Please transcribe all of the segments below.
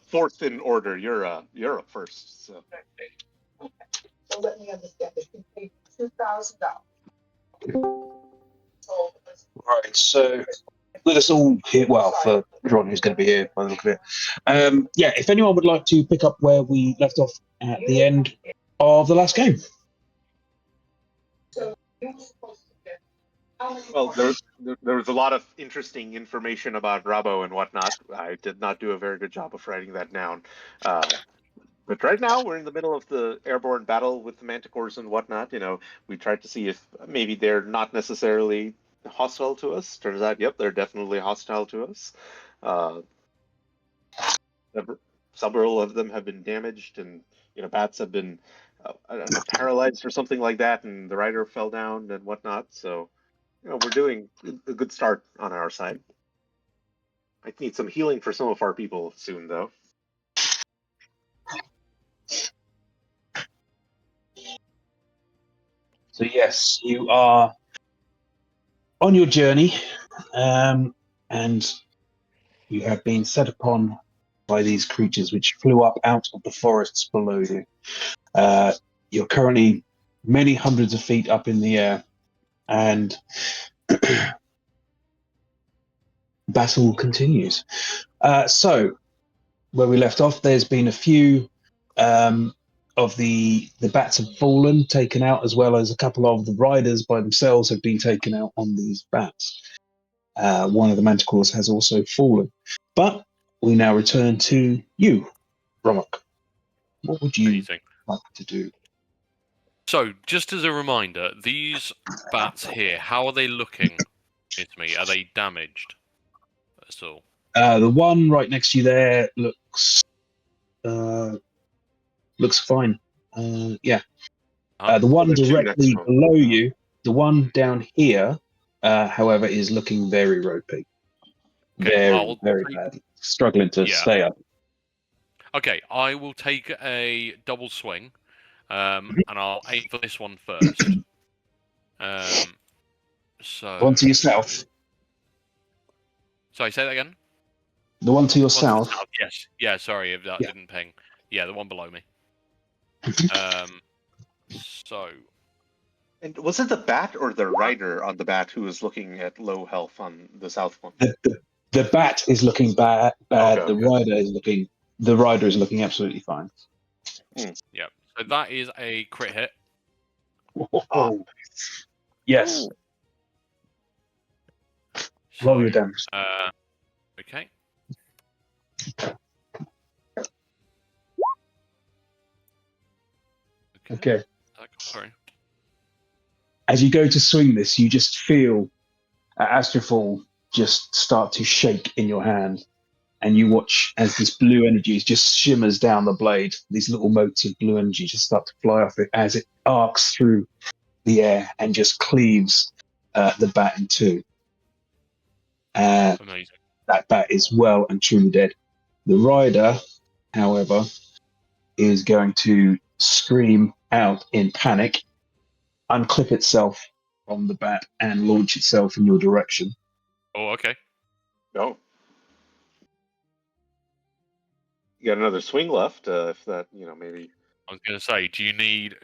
fourth in order. You're up first. So. So let me understand this. You paid $2,000. Right, so with us all here, well, for everyone who's going to be here by the look of it, yeah, if anyone would like to pick up where we left off at the end of the last game. So you were supposed to get how many Well, points? there was a lot of interesting information about Rabo and whatnot. I did not do a very good job of writing that down. But right now, we're in the middle of the airborne battle with the manticores and whatnot. We tried to see if maybe they're not necessarily hostile to us. Turns out, yep, they're definitely hostile to us. Several of them have been damaged, and bats have been, I don't know, paralyzed or something like that, and the rider fell down and whatnot. So, we're doing a good start on our side. I need some healing for some of our people soon, though. So yes, you are on your journey, and you have been set upon by these creatures which flew up out of the forests below you. You're currently many hundreds of feet up in the air, and battle continues. So, where we left off, there's been a few of the bats have fallen, taken out, as well as a couple of the riders by themselves have been taken out on these bats. One of the manticores has also fallen. But we now return to you, Romok. What would you like to do? So, just as a reminder, these bats here, how are they looking at me? Are they damaged at all? The one right next to you there looks fine. Yeah. The one directly below you, the one down here, however, is looking very ropey. Okay, very bad. Struggling to stay up. Okay, I will take a double swing, and I'll aim for this one first. So. One to your south. Sorry, say that again. The one to your south. Yes. Yeah. Sorry if that didn't ping. Yeah, the one below me. So. And was it the bat or the rider on the bat who was looking at low health on the south one? The bat is looking bad. Okay. The rider is looking absolutely fine. Yeah. So that is a crit hit. Oh. Yes. Roll your damage. Okay. Okay. Sorry. As you go to swing this, you just feel Astrofall just start to shake in your hand, and you watch as this blue energy just shimmers down the blade. These little motes of blue energy just start to fly off it as it arcs through the air and just cleaves the bat in two. Amazing. That bat is well and truly dead. The rider, however, is going to scream out in panic, unclip itself from the bat, and launch itself in your direction. Oh, okay. No. You got another swing left, if that, maybe. I was going to say, do you need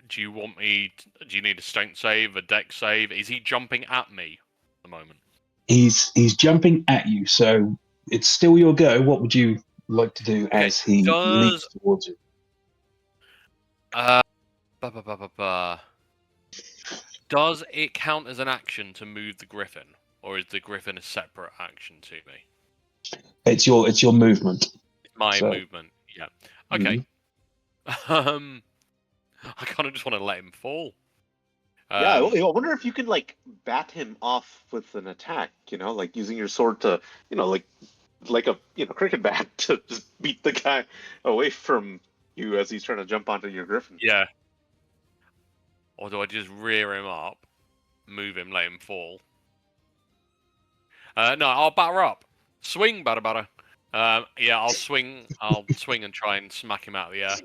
a strength save, a deck save? Is he jumping at me at the moment? He's jumping at you, so it's still your go. What would you like to do as he leaps towards you? Does it count as an action to move the griffin, or is the griffin a separate action to me? It's your movement. My movement, yeah. Okay. Mm-hmm. I kind of just want to let him fall. Yeah, I wonder if you can bat him off with an attack. Using your sword to, like a cricket bat to just beat the guy away from you as he's trying to jump onto your griffin. Yeah. Or do I just rear him up, move him, let him fall? No, I'll batter up. Swing, batter. Yeah, I'll swing. I'll swing and try and smack him out of the air.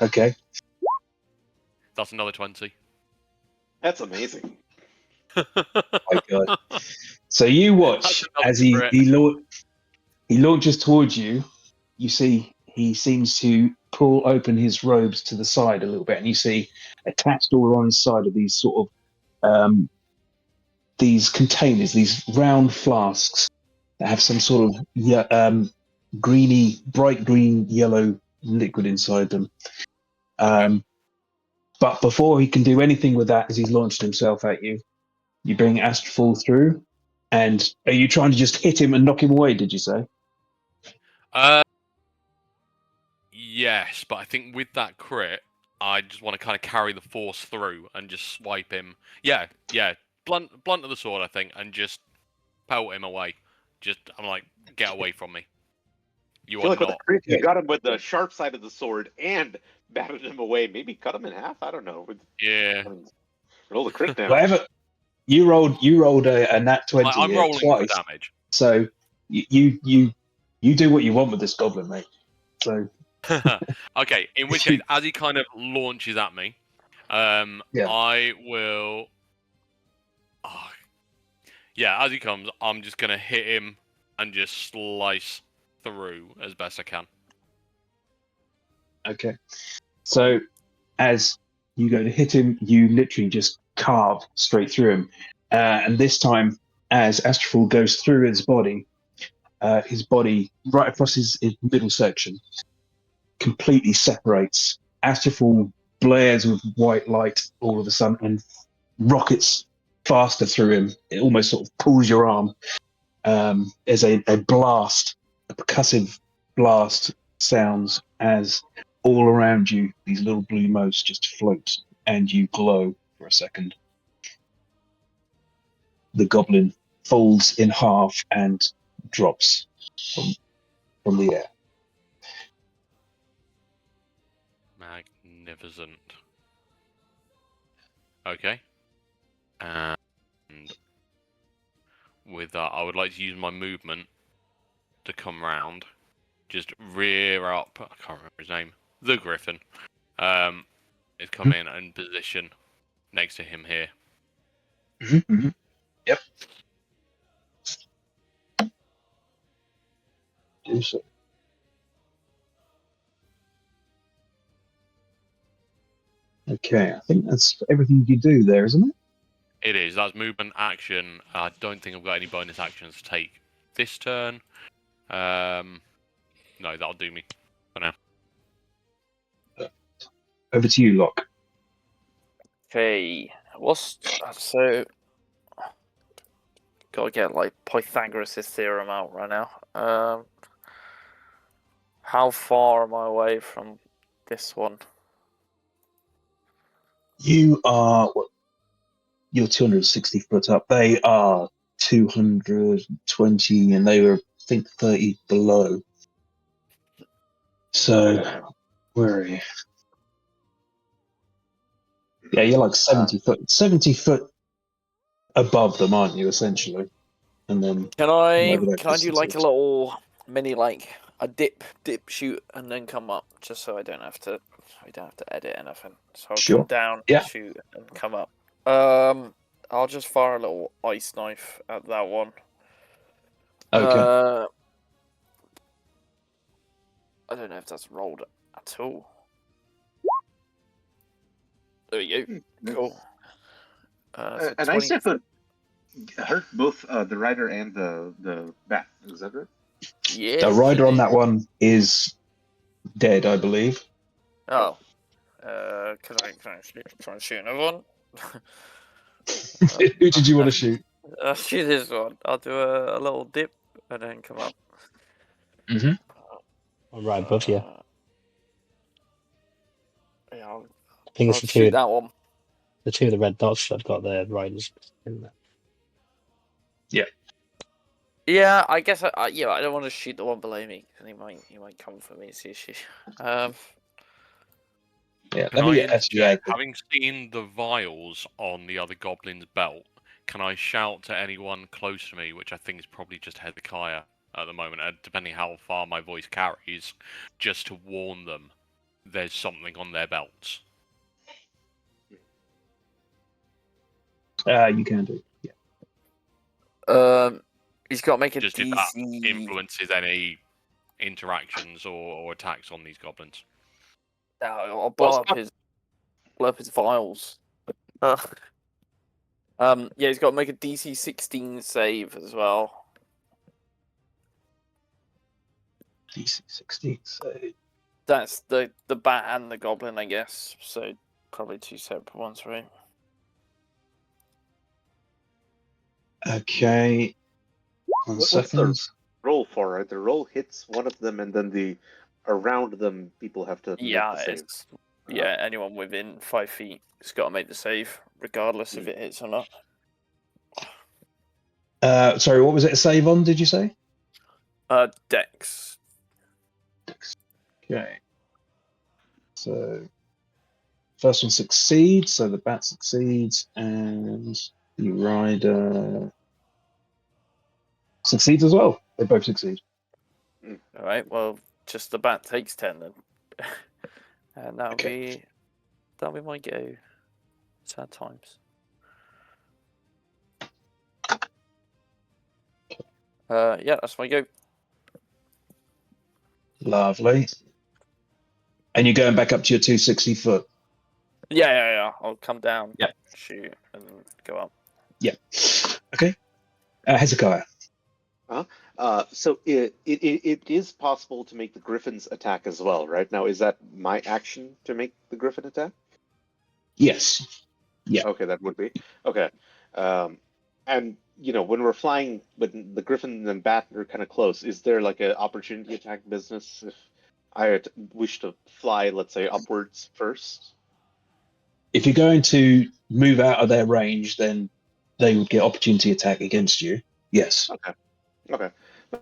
Okay. That's another 20. That's amazing. Oh my God. So you watch as he launches towards you, you see he seems to pull open his robes to the side a little bit, and you see attached all on the side of these sort of these containers, these round flasks that have some sort of greeny, bright green, yellow liquid inside them. But before he can do anything with that, as he's launched himself at you, you bring Astrafall through. And are you trying to just hit him and knock him away, did you say? Yes, but I think with that crit, I just want to kind of carry the force through and just swipe him. Yeah, blunt of the sword, I think, and just pelt him away. I'm like, get away from me. You I feel are like with not. the crit, you got him with the sharp side of the sword and batted him away. Maybe cut him in half. I don't know. Yeah. Roll the crit down. Whatever. You rolled a nat 20 I'm rolling for twice. damage. So you do what you want with this goblin, mate. So Okay, in which case, as he kind of launches at me, I will. Oh, yeah, as he comes, I'm just gonna hit him and just slice through as best I can. okay. So as you go to hit him, you literally just carve straight through him. And this time, as Astrafall goes through his body right across his middle section completely separates. Astrafall blares with white light all of a sudden and rockets faster through him. It almost sort of pulls your arm. As a blast, a percussive blast sounds as all around you, these little blue motes just float and you glow for a second. The goblin folds in half and drops from the air. Magnificent. Okay. And with that, I would like to use my movement to come round. Just rear up. I can't remember his name. The Griffin. Is come in and position next to him here. Mm-hmm. Yep. Do so. Okay, I think that's everything you do there, isn't it? It is. That's movement action. I don't think I've got any bonus actions to take this turn. No, that'll do me for now. Over to you, Locke. Okay, so? Gotta get like Pythagoras' theorem out right now. How far am I away from this one? You are you're 260 foot up. They are 220, and they were, I think, 30 below. So, where are you? Yeah, you're like 70 foot above them, aren't you? Essentially, and then Can I whatever that do like a distance is. little mini a dip shoot and then come up just so I don't have to edit anything. So I'll Sure. come down, Yeah. shoot and come up. I'll just fire a little ice knife at that one. Okay. I don't know if that's rolled at all. There we go. Cool. So An ice knife would hurt both the rider and the bat. Is that right? Yeah. The rider on that one is dead, I believe. Oh. Can I try and shoot another one? Who did you want to shoot? I'll shoot this one. I'll do a little dip and then come up. Mm-hmm. I'm right above you. Yeah, I think I'll it's shoot that one. the two of the red dots that have got their riders in there. Yeah, I guess I don't want to shoot the one below me because he might come for me. It's the issue. Yeah, Can let me I get interject? Having seen the vials on the other goblin's belt, can I shout to anyone close to me, which I think is probably just Hezekiah at the moment, depending how far my voice carries, just to warn them there's something on their belts? You can do. Yeah. He's got to make a Just DC. if that influences any interactions or attacks on these goblins. I'll blow up his vials. Yeah, he's got to make a DC 16 save as well. DC 16. So That's the bat and the goblin, I guess. So probably two separate ones, right? okay. What's Second. the roll for? Right, the roll hits one of them, and then the around them people have to make the save. Anyone within 5 feet has got to make the save, regardless if it hits or not. Sorry, what was it a save on, did you say? Dex. Okay. So first one succeeds, so the bat succeeds, and the rider succeeds as well. They both succeed. All right. Well, just the bat takes 10 then, and that'll be my go. Sad times. Yeah, that's my go. Lovely. And you're going back up to your 260 foot. Yeah. I'll come down. Yeah. Shoot and go up. Yeah. Okay. Hezekiah. So it is possible to make the Griffin's attack as well, right? Now, is that my action to make the Griffin attack? Yes. Yeah. Okay, that would be. Okay. And, when we're flying, when the Griffin and Bat are kind of close, is there like an opportunity attack business if I wish to fly, let's say, upwards first? If you're going to move out of their range, then they would get opportunity attack against you. Yes. Okay.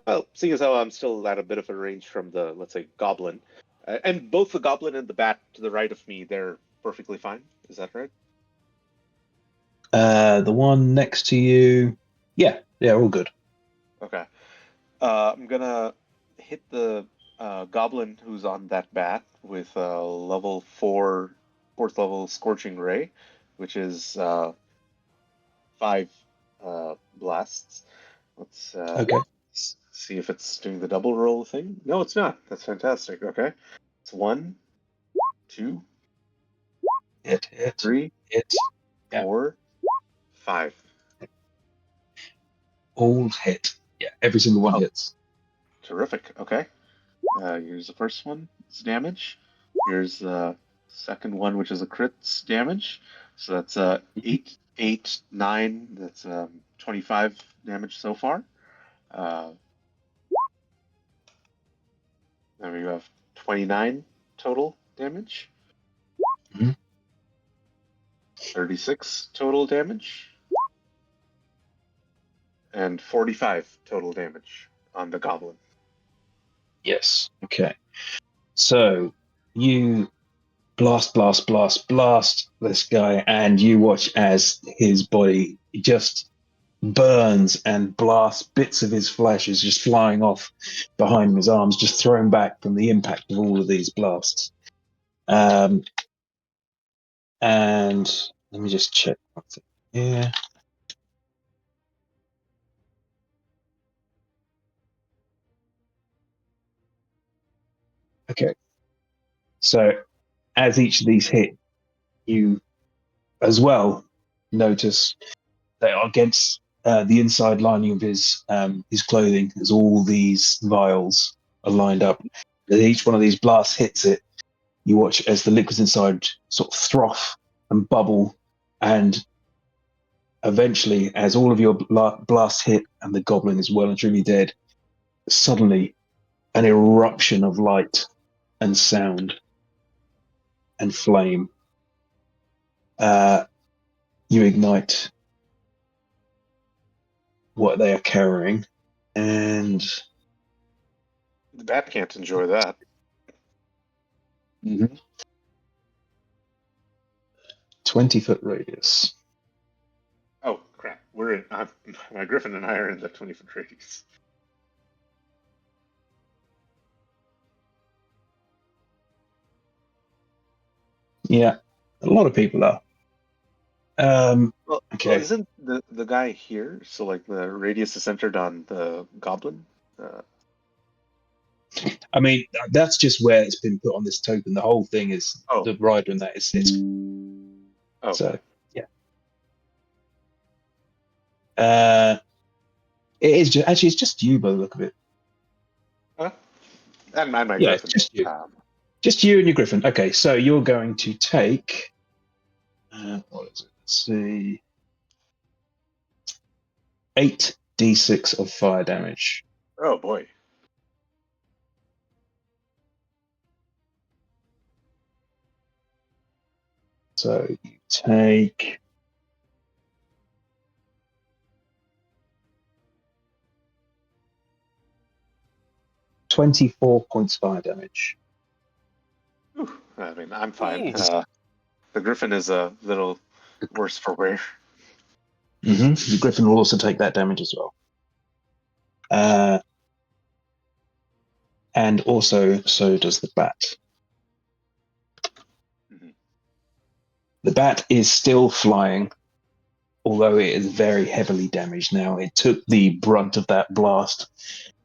Well, seeing as how I'm still at a bit of a range from the, let's say, Goblin, and both the Goblin and the Bat to the right of me, they're perfectly fine. Is that right? The one next to you, yeah, all good. Okay. I'm gonna hit the Goblin who's on that Bat with level 4, 4th level Scorching Ray, which is 5 blasts. Let's Okay. see if it's doing the double roll thing. No, it's not. That's fantastic. Okay. It's 1, 2, Hit. 3, Hit. Yeah. 4, 5. All hit. Yeah, every single one hits. Terrific. Okay. Here's the first one. It's damage. Here's the second one, which is a crit damage. So that's 8, 8, 9. That's 25 damage so far. Then we have 29 total damage. Mhm. 36 total damage. And 45 total damage on the Goblin. Yes. Okay. So you blast this guy, and you watch as his body just burns and blasts. Bits of his flesh is just flying off behind his arms, just thrown back from the impact of all of these blasts. And let me just check something here. Okay. So as each of these hit, you as well notice they are against the inside lining of his clothing, as all these vials are lined up. As each one of these blasts hits it, you watch as the liquids inside sort of froth and bubble, and eventually, as all of your blasts hit and the goblin is well and truly dead, suddenly an eruption of light and sound and flame. You ignite what they are carrying, and The Bat can't enjoy that. 20-foot radius. Oh crap! We're in. My Griffin and I are in the 20-foot radius. Yeah, a lot of people are. Well, Okay. isn't the guy here? So like the radius is centered on the Goblin. I mean, that's just where it's been put on this token. The whole thing is Oh. the rider and that is it's Oh, so yeah. It is just, actually it's just you by the look of it. and my Yeah, griffin. it's just you. Um, Just you and your griffin. Okay, so you're going to take what is it? Let's see. 8d6 of fire damage. oh boy. So you take 24 points fire damage. Whew, I mean, I'm fine. Ooh. The griffin is a little worse for wear. The griffin will also take that damage as well. And also, so does the bat. Mhm. The bat is still flying, although it is very heavily damaged now. It took the brunt of that blast,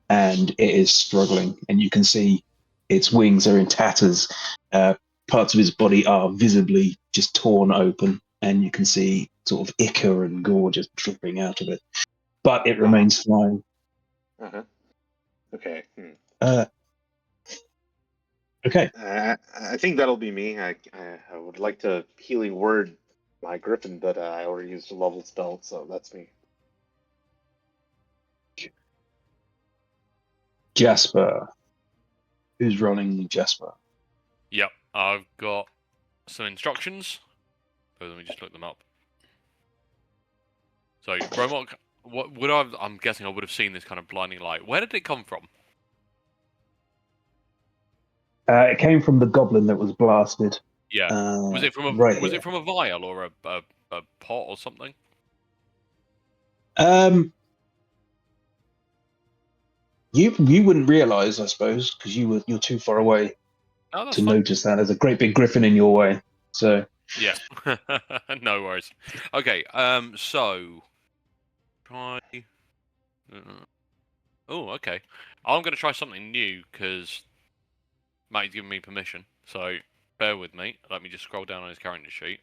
and it is struggling. And you can see its wings are in tatters. Parts of its body are visibly just torn open, and you can see sort of ichor and gore just dripping out of it. But it remains flying. Uh-huh. Okay. Okay. I think that'll be me. I would like to healing word my griffin, but I already used a level spell, so that's me. Jasper. Who's running Jasper? Yep, I've got some instructions. So let me just look them up. So, Romok, what would I'm guessing I would have seen this kind of blinding light. Where did it come from? It came from the goblin that was blasted. Yeah. Was it from a right was here. it from a vial or a pot or something? You wouldn't realise, I suppose, because you're too far away Oh, that's to fine. notice that. There's a great big griffin in your way. So Yeah. No worries. Okay. So try. Oh, okay. I'm going to try something new because Matty's given me permission. So bear with me. Let me just scroll down on his character sheet.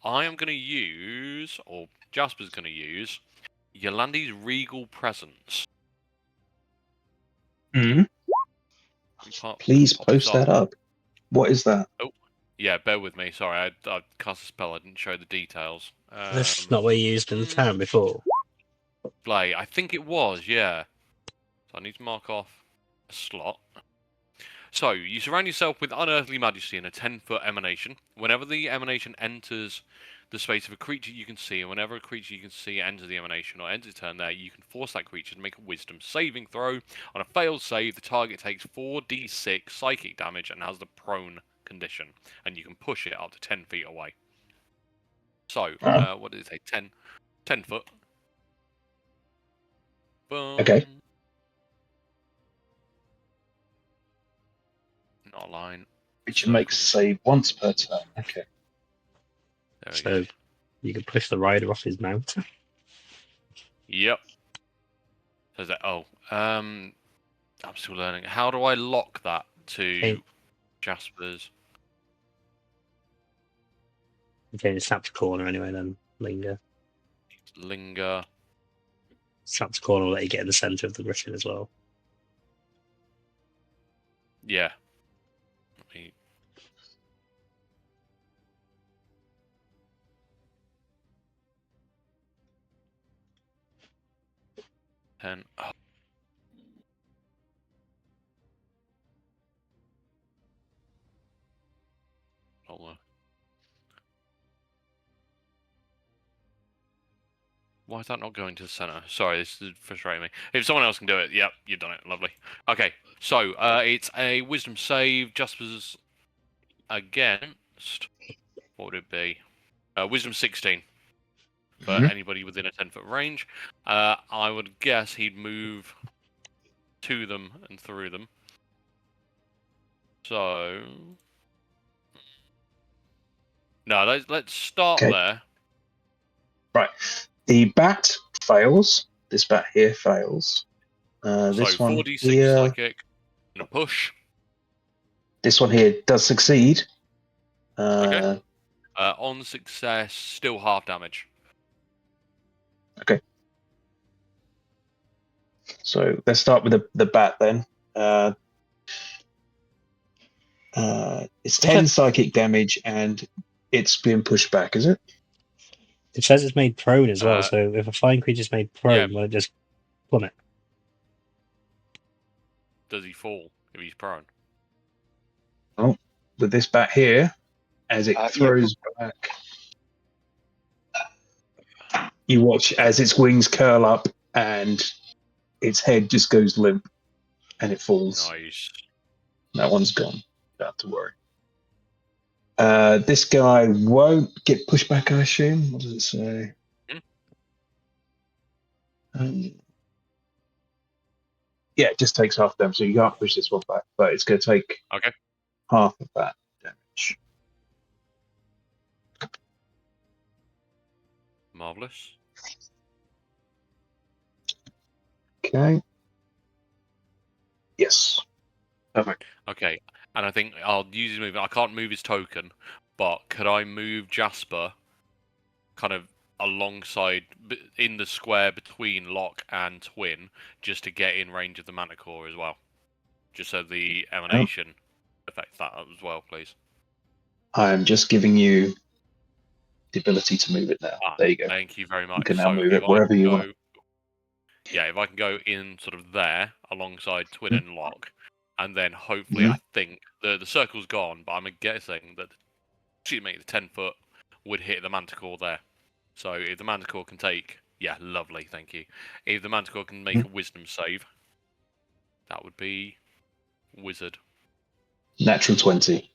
I am going to use, or Jasper's going to use, Yolandi's Regal Presence. please Pop post that up. What is that? Oh, yeah. Bear with me. Sorry, I cast a spell. I didn't show the details. That's not what you used in the town before. Play. I think it was. Yeah. So I need to mark off a slot. So, you surround yourself with unearthly majesty in a 10-foot emanation. Whenever the emanation enters the space of a creature you can see, and whenever a creature you can see enters the emanation or ends its turn there, you can force that creature to make a wisdom saving throw. On a failed save, the target takes 4d6 psychic damage and has the prone condition, and you can push it up to 10 feet away. So, what did it say? 10 foot. Boom. Okay. Not a line. Creature makes a save once per turn. Okay. There we So go. you can push the rider off his mount. Yep. So that I'm still learning. How do I lock that to Okay. Jasper's? Okay, snap to corner anyway, then linger. Linger. Snap to corner will let you get in the centre of the griffin as well. Yeah. Let me... Ten. Oh. Not work. Why is that not going to the center? Sorry, this is frustrating me. If someone else can do it, yep, you've done it. Lovely. Okay, so it's a wisdom save. Jasper's against. What would it be? Wisdom 16 for anybody within a 10-foot range. I would guess he'd move to them and through them. So no, let's start there. Right. The bat fails. This bat here fails. This so one 4d6 here. psychic and a push. This one here does succeed. Okay. On success, still half damage. So let's start with the bat then. It's 10 psychic damage and it's being pushed back, is it? It says it's made prone as well, Uh, so if a flying creature's made prone, will it just plummet? Does he fall if he's prone? With this bat here, as it throws back, you watch as its wings curl up and its head just goes limp and it falls. Nice. That one's gone. Don't have to worry. This guy won't get pushed back, I assume. What does it say? Yeah, it just takes half damage, so you can't push this one back, but it's going to take half of that damage. Marvelous. Okay. Yes. Perfect. Okay, and I think I'll use his movement. I can't move his token, but could I move Jasper kind of alongside in the square between Locke and Twin just to get in range of the Manticore as well? Just so the emanation affects that as well, please. I'm just giving you the ability to move it now. There you go. Thank you very much. You can now move it wherever you want. Yeah, if I can go in sort of there alongside Twin and Locke, and then hopefully I think the circle's gone, but I'm guessing that the 10-foot would hit the Manticore there. So if the Manticore can take, lovely, thank you. If the Manticore can make a Wisdom save, that would be wizard. Natural 20.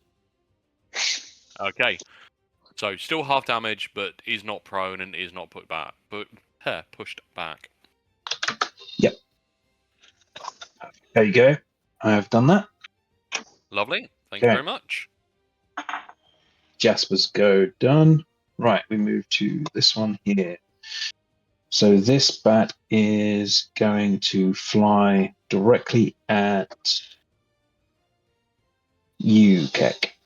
Okay, so still half damage, but is not prone and is not pushed back. Yep. There you go. I have done that. Lovely. Thank you very much. Jasper's go done. Right, we move to this one here. So this bat is going to fly directly at you, Keck.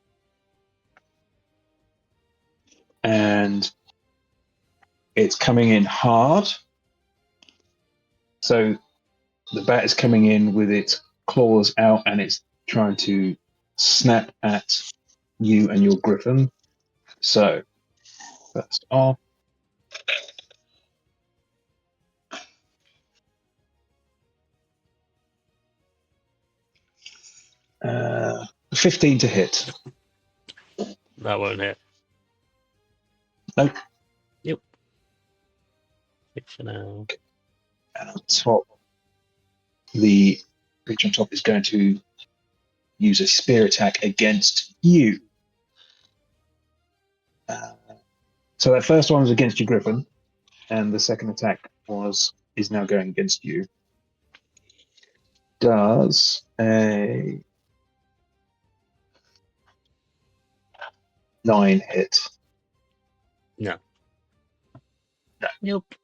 And it's coming in hard. So the bat is coming in with its claws out and it's trying to snap at you and your griffin. So first off, 15 to hit. That won't hit. Nope. Yep. For now. And on top, the creature on top is going to use a spear attack against you. So that first one was against your griffin, and the second attack is now going against you. Does a 9 hit? No. No. Nope.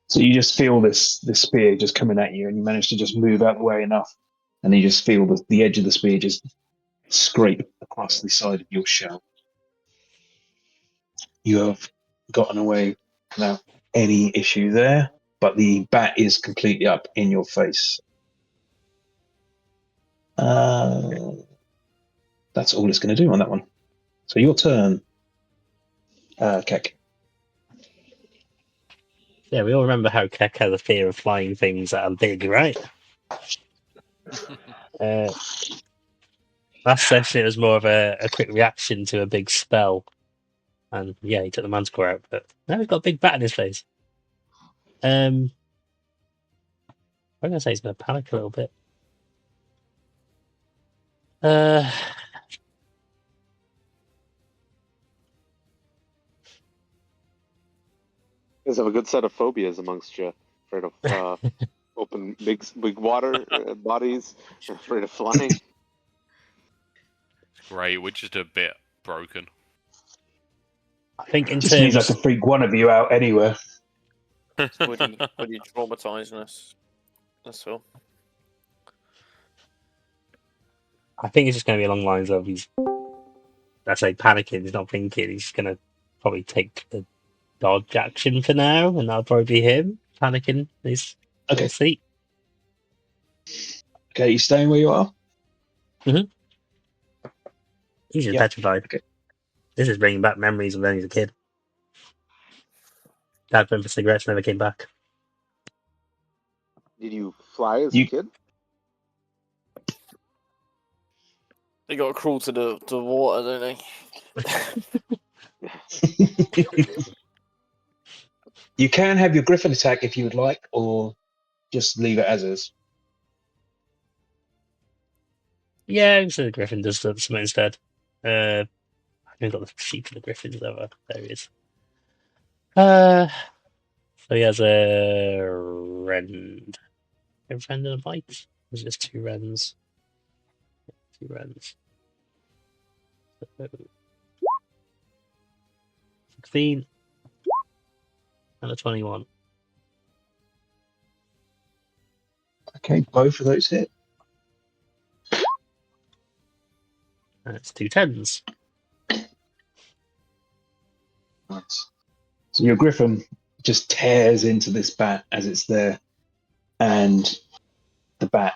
So you just feel this spear just coming at you, and you manage to just move out the way enough, and you just feel the edge of the spear just scrape across the side of your shell. You have gotten away without any issue there, but the bat is completely up in your face. That's all it's going to do on that one. So your turn, Keck. Yeah, we all remember how Keck has a fear of flying things that are big, right? Last session it was more of a quick reaction to a big spell. And yeah, he took the Manticore out, but now he's got a big bat in his face. I'm going to say he's going to panic a little bit. You guys have a good set of phobias amongst you. Afraid of open big water bodies, afraid of flying. Great, we're just a bit broken. I think in Just means I terms... can freak one of you out anywhere. Would you traumatizing us? That's all. I think it's just going to be along the lines of he's, let's say, panicking. He's not thinking. He's going to probably take the dodge action for now, and that'll probably be him panicking in his Okay. little seat. Okay, you staying where you are? He's just Yep. petrified. Okay. This is bringing back memories of when he was a kid. Dad went for cigarettes, never came back. Did you fly as You- a kid? They got to crawl to the water, don't they? You can have your Griffin attack if you would like, or just leave it as is. Yeah, so the Griffin does something instead. I haven't got the sheet for the Griffins ever. There he is. So he has a rend. A rend and a bite? Or is it just 2 rends? 2 rends. So, 16 and a 21. Okay, both of those hit. And it's 2 10s. Nice. So your Griffin just tears into this bat as it's there, and the bat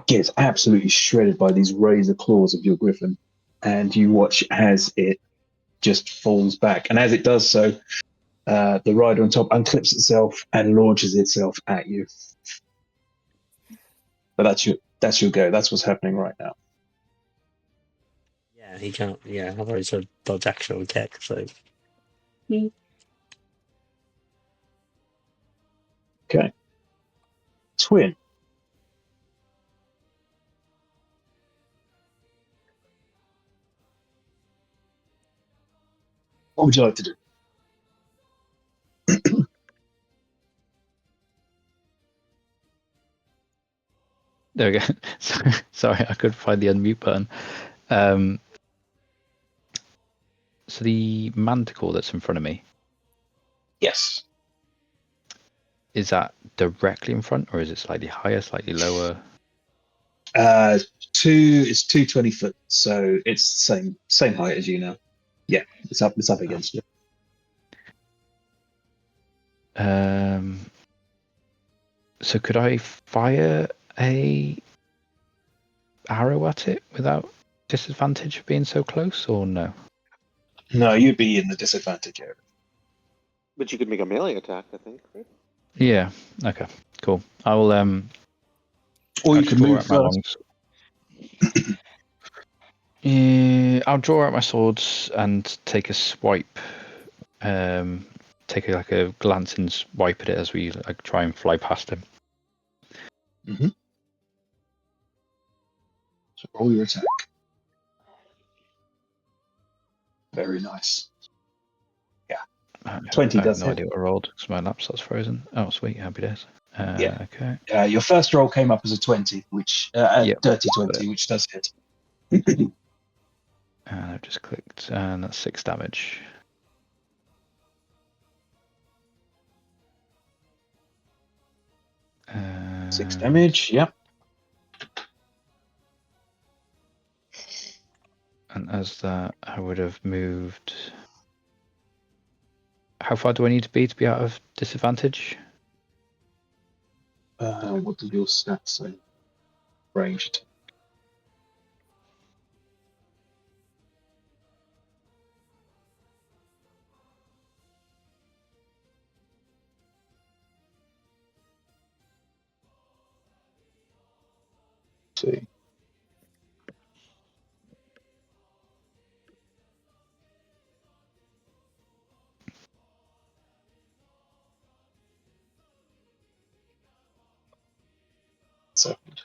gets absolutely shredded by these razor claws of your Griffin, and you watch as it just falls back. And as it does so, the rider on top unclips itself and launches itself at you. But that's your go. That's what's happening right now. Yeah, he can't. Yeah, I've already said dodge action on Keck, so. Okay. Twin. What would you like to do? There we go. Sorry, I couldn't find the unmute button. So the manticore that's in front of me, Yes. is that directly in front, or is it slightly higher, slightly lower? It's 220 foot, so it's the same height as you now. Yeah, it's up against you. So could I fire a arrow at it without disadvantage of being so close, or no? No, you'd be in the disadvantage area. But you could make a melee attack, I think, right? Yeah. Okay. Cool. I will. Or you I'll can draw move out my first. Yeah, I'll draw out my swords and take a swipe. Take a glance and swipe at it as we try and fly past him. Mm-hmm. So roll your attack. Very nice. 20 I have does no hit. idea what I rolled because my laptop's frozen. Oh, sweet, happy days. Yeah. Okay. Your first roll came up as a 20, which Yep. dirty 20, which does hit. And I've just clicked, and that's 6 damage. Six damage. Yep. And as that, I would have moved. How far do I need to be out of disadvantage? What did your stats say? Ranged. See. Second.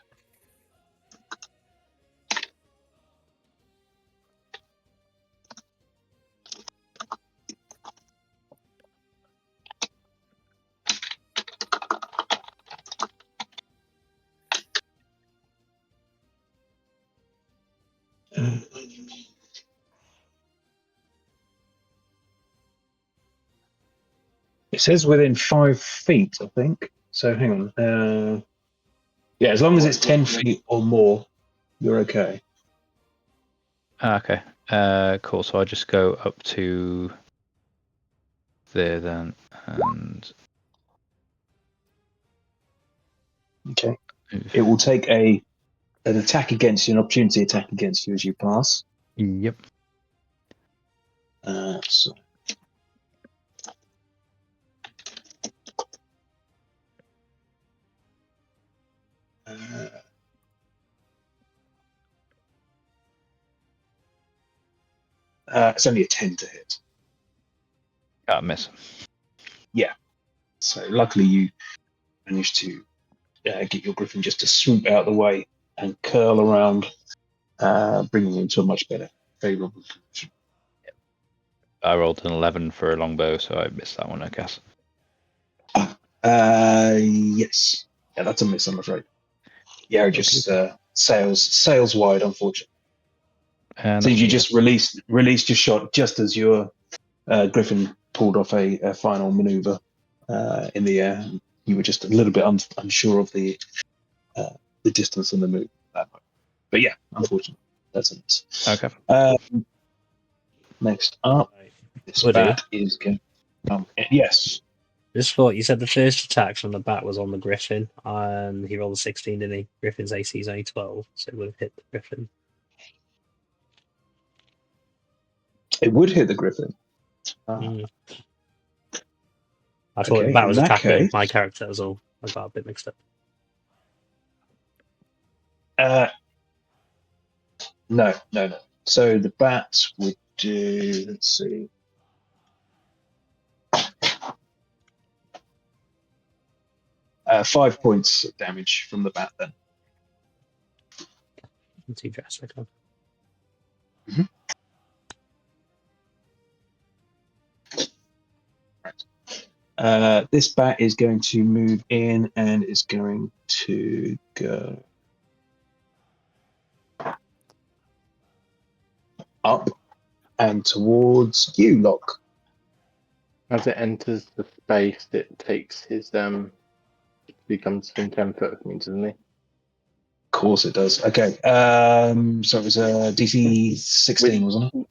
It says within 5 feet, I think. So hang on. Yeah, as long as it's 10 feet or more, you're okay. Okay. Cool. So I just go up to there then, and Okay. It will take an attack against you, an opportunity attack against you as you pass. yep. So. It's only a 10 to hit. Can't miss. So luckily you managed to get your griffin just to swoop out the way and curl around, bringing you into a much better favourable position. I rolled an 11 for a longbow, so I missed that one, I guess. Yes. Yeah, that's a miss, I'm afraid. Yeah, just sails wide, unfortunately. And So that's you me. just released your shot just as your griffin pulled off a final manoeuvre in the air. You were just a little bit unsure of the distance and the move. But yeah, unfortunately, that's a miss. Okay. Next up, this Would bat is going. Yes. Just thought you said the first attack from the bat was on the Griffin, and he rolled a 16, didn't he? Griffin's AC is only 12, so it would have hit the Griffin. It would hit the griffin. I thought the Okay, bat in was that attacking case, my character, as all. I got a bit mixed up. No. So the bat would do. Let's see. Five points of damage from the bat then. Not too drastic. Huh? This bat is going to move in and is going to go up and towards you, Locke. As it enters the space, it takes his becomes within 10 foot of me, doesn't he? Of course it does. Okay. So it was a DC 16, wasn't it?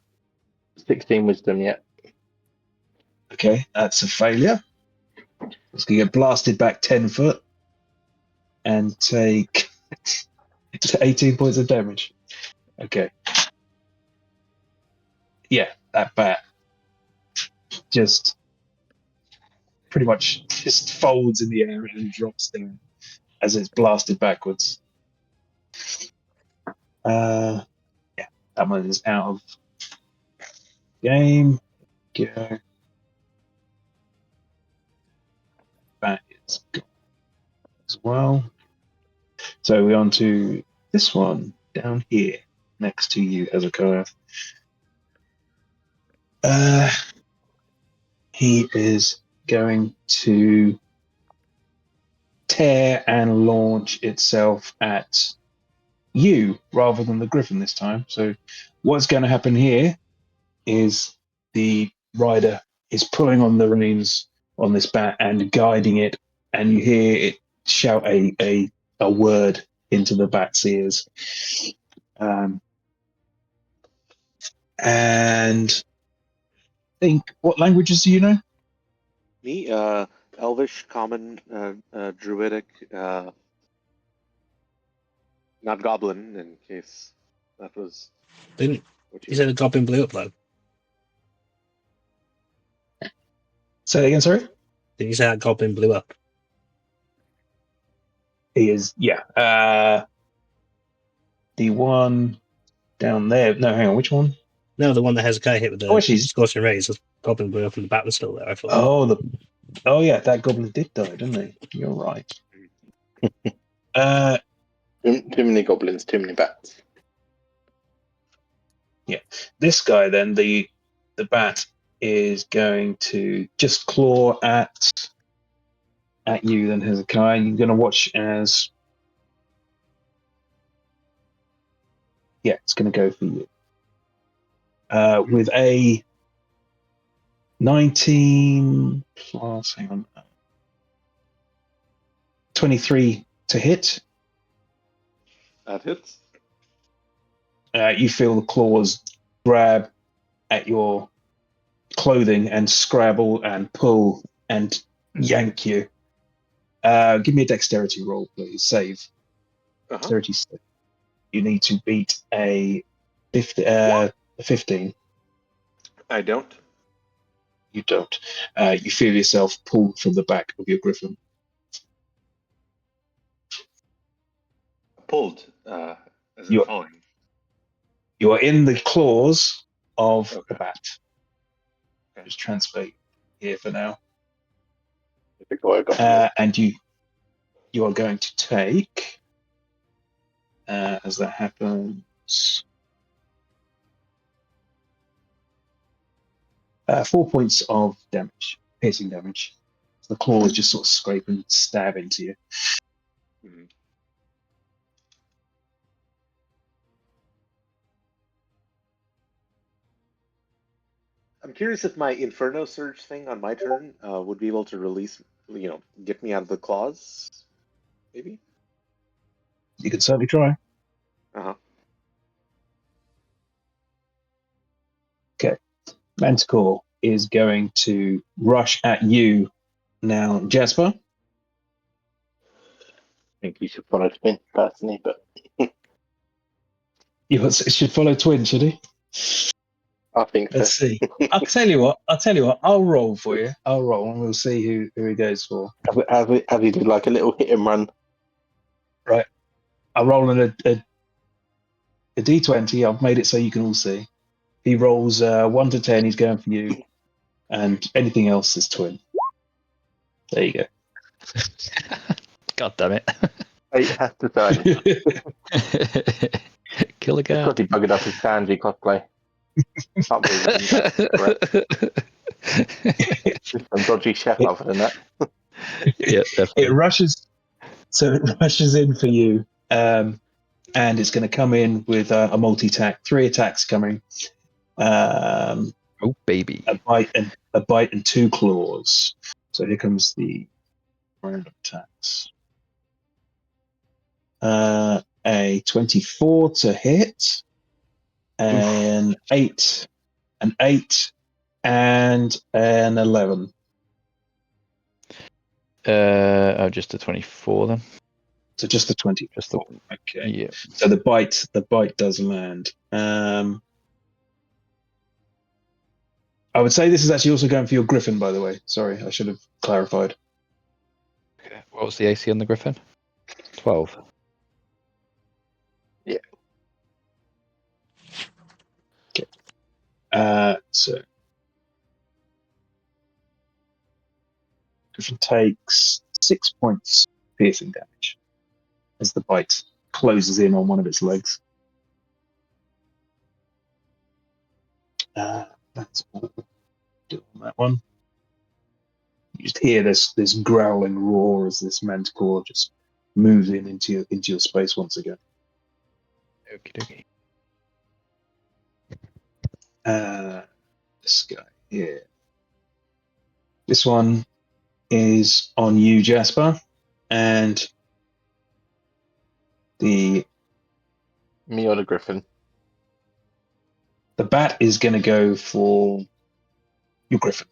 16 wisdom, yeah. Okay, that's a failure. It's going to get blasted back 10 foot and take 18 points of damage. Okay. Yeah, that bat just pretty much just folds in the air and drops down as it's blasted backwards. Yeah, that one is out of game. Go. That is gone as well. So we're on to this one down here next to you, Hezekiah. He is going to tear and launch itself at you rather than the griffin this time. So what's going to happen here is the rider is pulling on the reins on this bat and guiding it, and you hear it shout a word into the bat's ears. And think, what languages do you know? Me, Elvish, Common, Druidic, not Goblin, in case that was Didn't what you say the goblin blew up, though? Say that again, sorry? Didn't you say that goblin blew up? He is, yeah. The one down there. No, hang on, which one? No, the one that Hezekiah hit with the she's. scorching rays. The goblin blew up and the bat was still there, I thought. Oh, yeah, that goblin did die, didn't he? You're right. Too many goblins, too many bats. Yeah, this guy then, the bat is going to just claw at you then, Hezekiah. You're going to watch as. Yeah, it's going to go for you. With a 19 plus, hang on, 23 to hit. That hits. You feel the claws grab at your clothing and scrabble and pull and yank you. Give me a dexterity roll, please. Save. Uh-huh. Dexterity save. You need to beat a 15. I don't. You don't. You feel yourself pulled from the back of your griffin. Pulled. As in You- falling. You are in the claws of the Okay. bat. Okay. Just transfer here for now. Before I got And you are going to take, as that happens, 4 points of damage, piercing damage. So the claw is just sort of scrape and stab into you. Mhm. I'm curious if my Inferno Surge thing on my turn would be able to release, get me out of the claws. Maybe. You can certainly try. Uh-huh. Manticore is going to rush at you now, Jasper. I think you should follow Twin personally, but You should follow Twin, should he? I think so. Let's see. I'll tell you what. I'll roll for you. I'll roll, and we'll see who he goes for. Have you do like a little hit and run? Right. I'm rolling a d20. I've made it so you can all see. He rolls 1 to 10. He's going for you, and anything else is Twin. There you go. God damn it. It has to die. Kill a Because cat. he buggered up his Sanji cosplay. Can't believe it. Some dodgy chef other than that. Yeah, It definitely. rushes. So it rushes in for you, and it's going to come in with a multi-attack. 3 attacks coming. Oh, baby. A bite and 2 claws. So here comes the round of attacks. A 24 to hit, an 8, and an 11. Just a 24 then. So just the 20. Just the Okay. yeah. So the bite does land. I would say this is actually also going for your griffin, by the way. Sorry, I should have clarified. Okay. What was the AC on the Griffin? 12. So griffin takes 6 points piercing damage as the bite closes in on one of its legs. That's all do on that one. You just hear this growling roar as this manticore just moves into your space once again. Okie dokie. This guy here. This one is on you, Jasper, and the Me or the Griffin? bat is going to go for your griffin.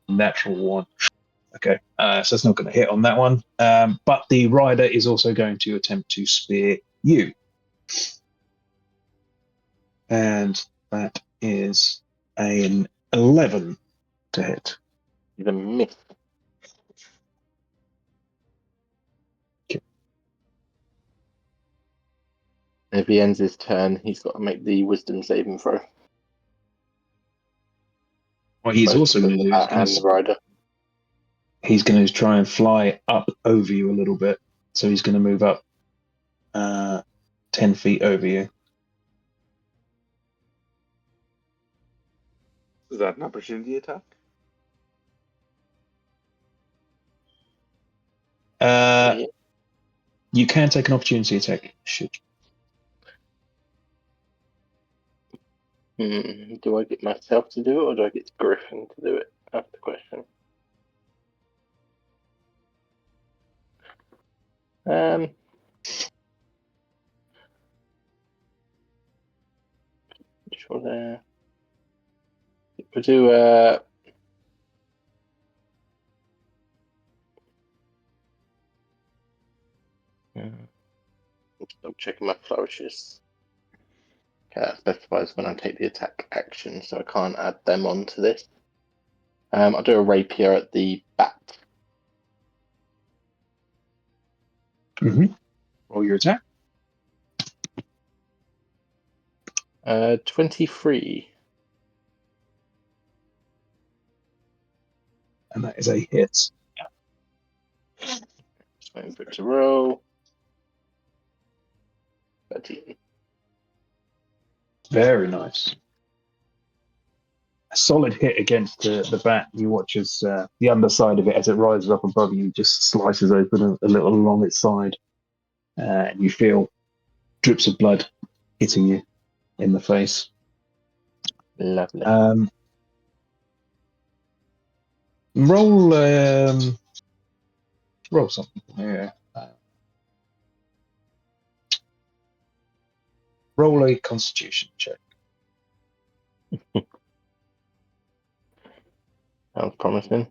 Natural 1. Okay, so it's not going to hit on that one. But the rider is also going to attempt to spear you. And that is an 11 to hit. He's a miss. Okay. If he ends his turn, he's got to make the wisdom saving throw. What he's Both also for going to the do bat and is the rider. he's going to try and fly up over you a little bit. So he's going to move up 10 feet over you. Is that an opportunity attack? Yeah. You can take an opportunity attack. Should Do I get myself to do it, or do I get Griffin to do it? That's the question. Um, sure there. We'll do I'm checking my flourishes. Okay, that specifies when I take the attack action, so I can't add them onto this. I'll do a rapier at the bat. Roll your attack. 23. And that is a hit. Just waiting for it to roll. 13. Very nice. A solid hit against the bat. You watch as the underside of it, as it rises up above you, just slices open a little along its side. And you feel drips of blood hitting you in the face. Lovely. Roll something. Yeah. Roll a Constitution check. Sounds promising.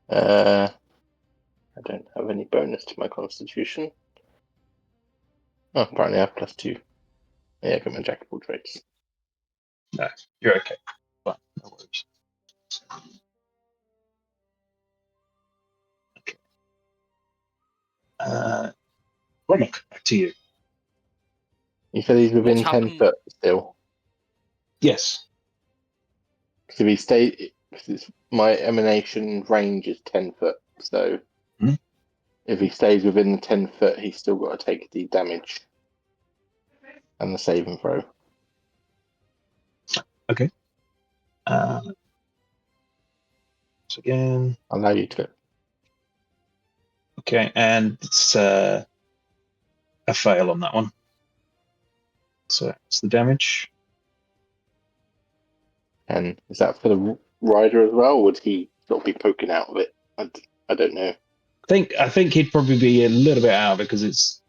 I don't have any bonus to my Constitution. Oh, apparently I have +2. Yeah, I got my Jack of all trades. No, you're okay. Fine, no worries. Okay. Romick, back to you. You said he's within What's 10 happened- foot still. Yes. Because if he stays, my emanation range is 10 foot. So if he stays within the 10 foot, he's still got to take the damage and the saving throw. Okay. So again. I'll allow you to. Okay, and it's a fail on that one. So it's the damage. And is that for the rider as well, or would he sort of be poking out of it? I don't know. I think he'd probably be a little bit out because it's.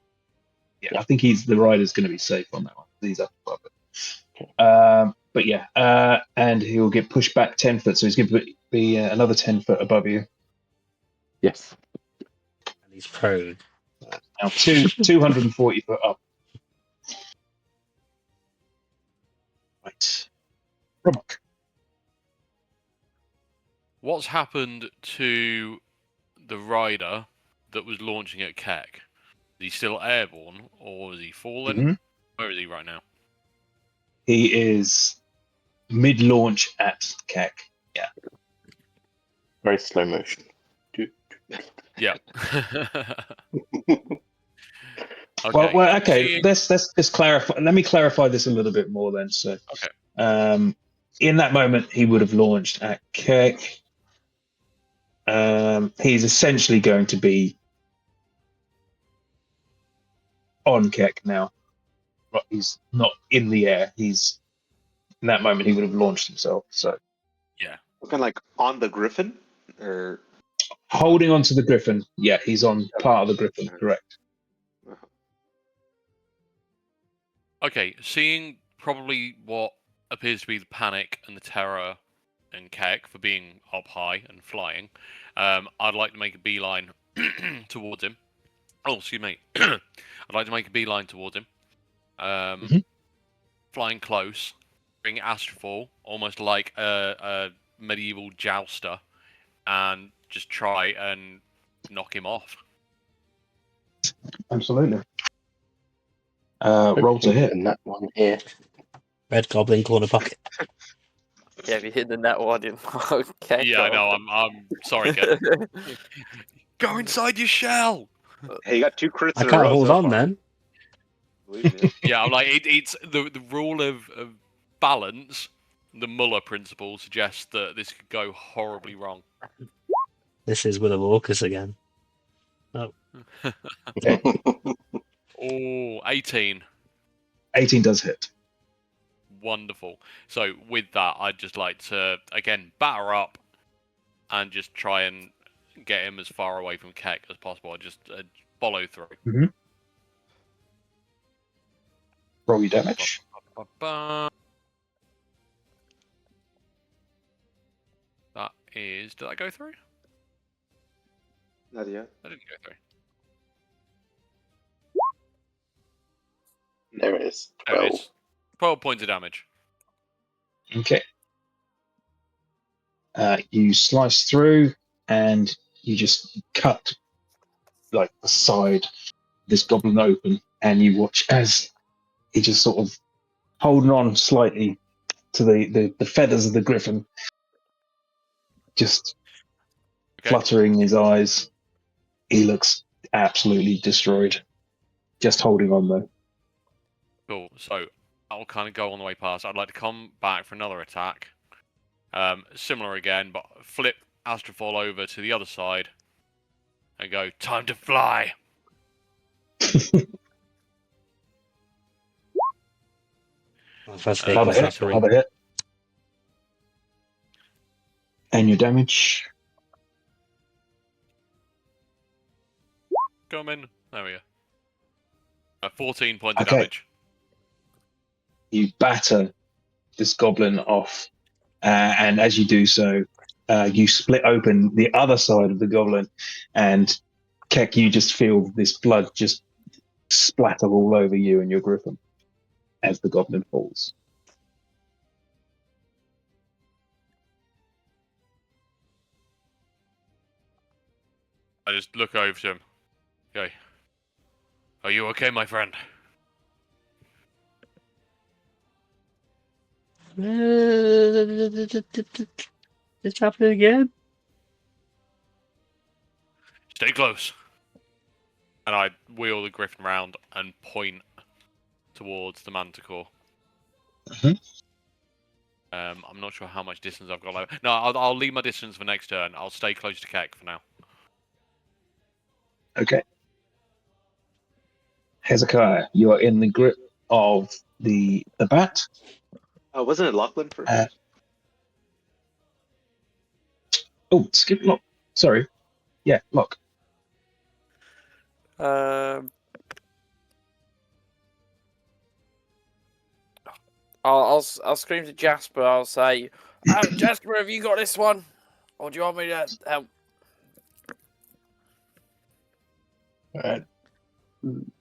Yeah, I think the rider's going to be safe on that one. He's up above it. Okay. But yeah, and he'll get pushed back 10 foot, so he's going to be another 10 foot above you. Yes. And he's prone. Now 240 foot up. Right. Romick. What's happened to the rider that was launching at Keck? Is he still airborne, or is he fallen? Mhm. Where is he right now? He is mid-launch at Keck. Yeah. Very slow motion. Yeah. Well, okay. Seeing- Let's just clarify. Let me clarify this a little bit more then. So, Okay. In that moment, he would have launched at Keck. He's essentially going to be on Keck now. Right, he's not in the air. He's in that moment he would have launched himself. So Kind of like on the Griffin, or holding onto the Griffin. Yeah, he's on part of the Griffin. Correct. Okay, seeing probably what appears to be the panic and the terror in Keck for being up high and flying, I'd like to make a beeline towards him. Oh, excuse me. I'd like to make a beeline towards him. Flying close, bring Astrofall, almost like a medieval jouster, and just try and knock him off. Absolutely. Roll to hit. And that one here. Red Goblin corner pocket. Yeah, if you hit the net one, okay. Yeah, I know. I'm sorry, kid. Go inside your shell. hey, you got 2 crits I in a can't row hold so on far. then. Believe me. Yeah, I'm like it's the rule of balance. The Muller principle suggests that this could go horribly wrong. This is Willow Orcus again. Oh, 18. 18 does hit. Wonderful. So with that, I'd just like to again batter up and just try and get him as far away from Keck as possible. I just follow through. Roll your damage. That is. Did I go through? Not yet. I didn't go through. There it is. There 12. it is. 12 points of damage. Okay. You slice through and you just cut like the side of this goblin open, and you watch as he just sort of holding on slightly to the feathers of the griffin, just fluttering his eyes. He looks absolutely destroyed. Just holding on though. Cool. So I'll kind of go on the way past. I'd like to come back for another attack. Similar again, but flip Astrofall over to the other side and go, time to fly. First Another hit. And your damage. Come in. There we go. 14 points of Okay. damage. You batter this goblin off, and as you do so, you split open the other side of the goblin, and Keck, you just feel this blood just splatter all over you and your griffin as the goblin falls. I just look over to him. Okay. Are you okay, my friend? It's happening again. Stay close. And I wheel the griffin round and point towards the manticore. I'm not sure how much distance I've got left. No, I'll leave my distance for next turn. I'll stay close to Keck for now. Okay. Hezekiah, you are in the grip of the bat. Wasn't it Lachlan first? Skip Lock. Sorry. Yeah, Lock. I'll scream to Jasper. I'll say, Jasper, have you got this one? Or do you want me to help?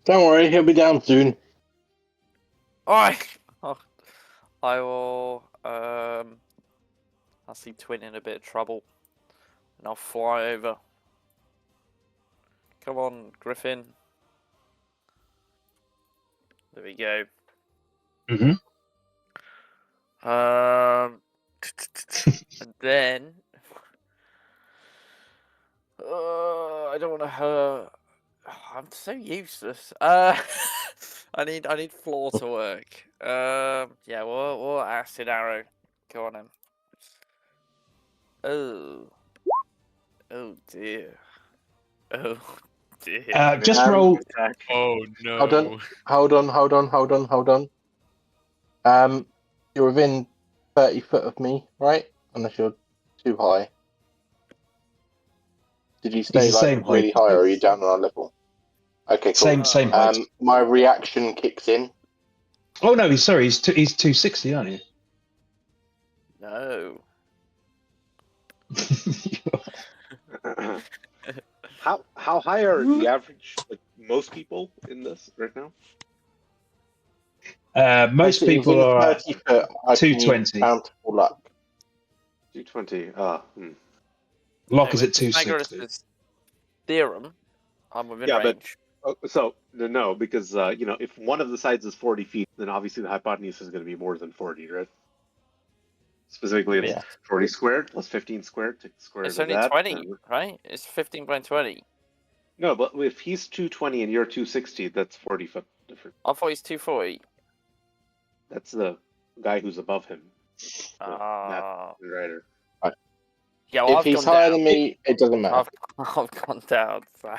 Don't worry, he'll be down soon. Alright. I will. I see Twin in a bit of trouble, and I'll fly over. Come on, Griffin. There we go. Mm-hmm. And then I don't want to hurt. I'm so useless. I need floor to work. Yeah, we'll acid arrow. Go on then. Oh dear. Oh dear. Just roll. Oh no. Hold on. You're within 30 foot of me, right? Unless you're too high. Did you stay like really high, or are you down on our level? Okay, cool. Same height. My reaction kicks in. Oh no, he's 260, aren't you? No. How high are the average, like most people in this right now? Most people are 30 foot. 220. Bountiful luck. 220. Lock is with at 260. Pythagoras' theorem, I'm within Yeah, range. So no, because if one of the sides is 40 feet, then obviously the hypotenuse is going to be more than 40, right? Specifically, it's 40 squared plus 15 squared to square It's root only of that. 20, right? It's 15 by 20. No, but if he's 220 and you're 260, that's 40 foot different. I thought he's 240. That's the guy who's above him. Ah. Rider. Yeah, well, If he's higher than me, it doesn't matter. I've gone down, so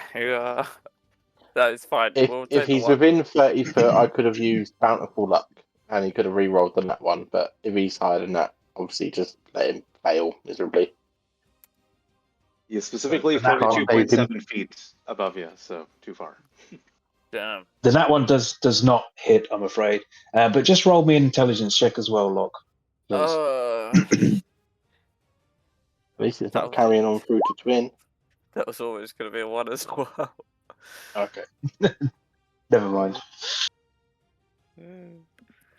that is fine. If he's within 30 foot, I could have used bountiful luck, and he could have re-rolled on that one. But if he's higher than that, obviously just let him fail miserably. Yeah, specifically So that one- 42.7 feet above you, so too far. Damn. Then that one does not hit, I'm afraid. But just roll me an intelligence check as well, Locke. Please. At least it's That not was- carrying on through to twin. that was always going to be a 1 as well. Okay. Never mind.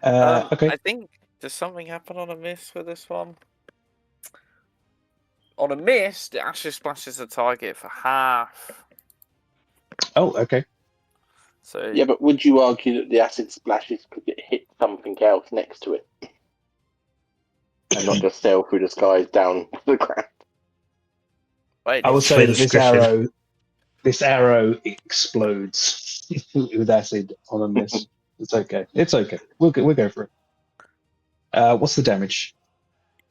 Okay. I think, does something happen on a miss for this one? On a miss, it actually splashes the target for half. Oh, okay. So Yeah, but would you argue that the acid splashes could get hit something else next to it? And not just sail through the skies down to the ground? wait, I would say Twin that discretion. this arrow explodes with acid on a miss. It's okay. It's okay. We'll go for it. What's the damage?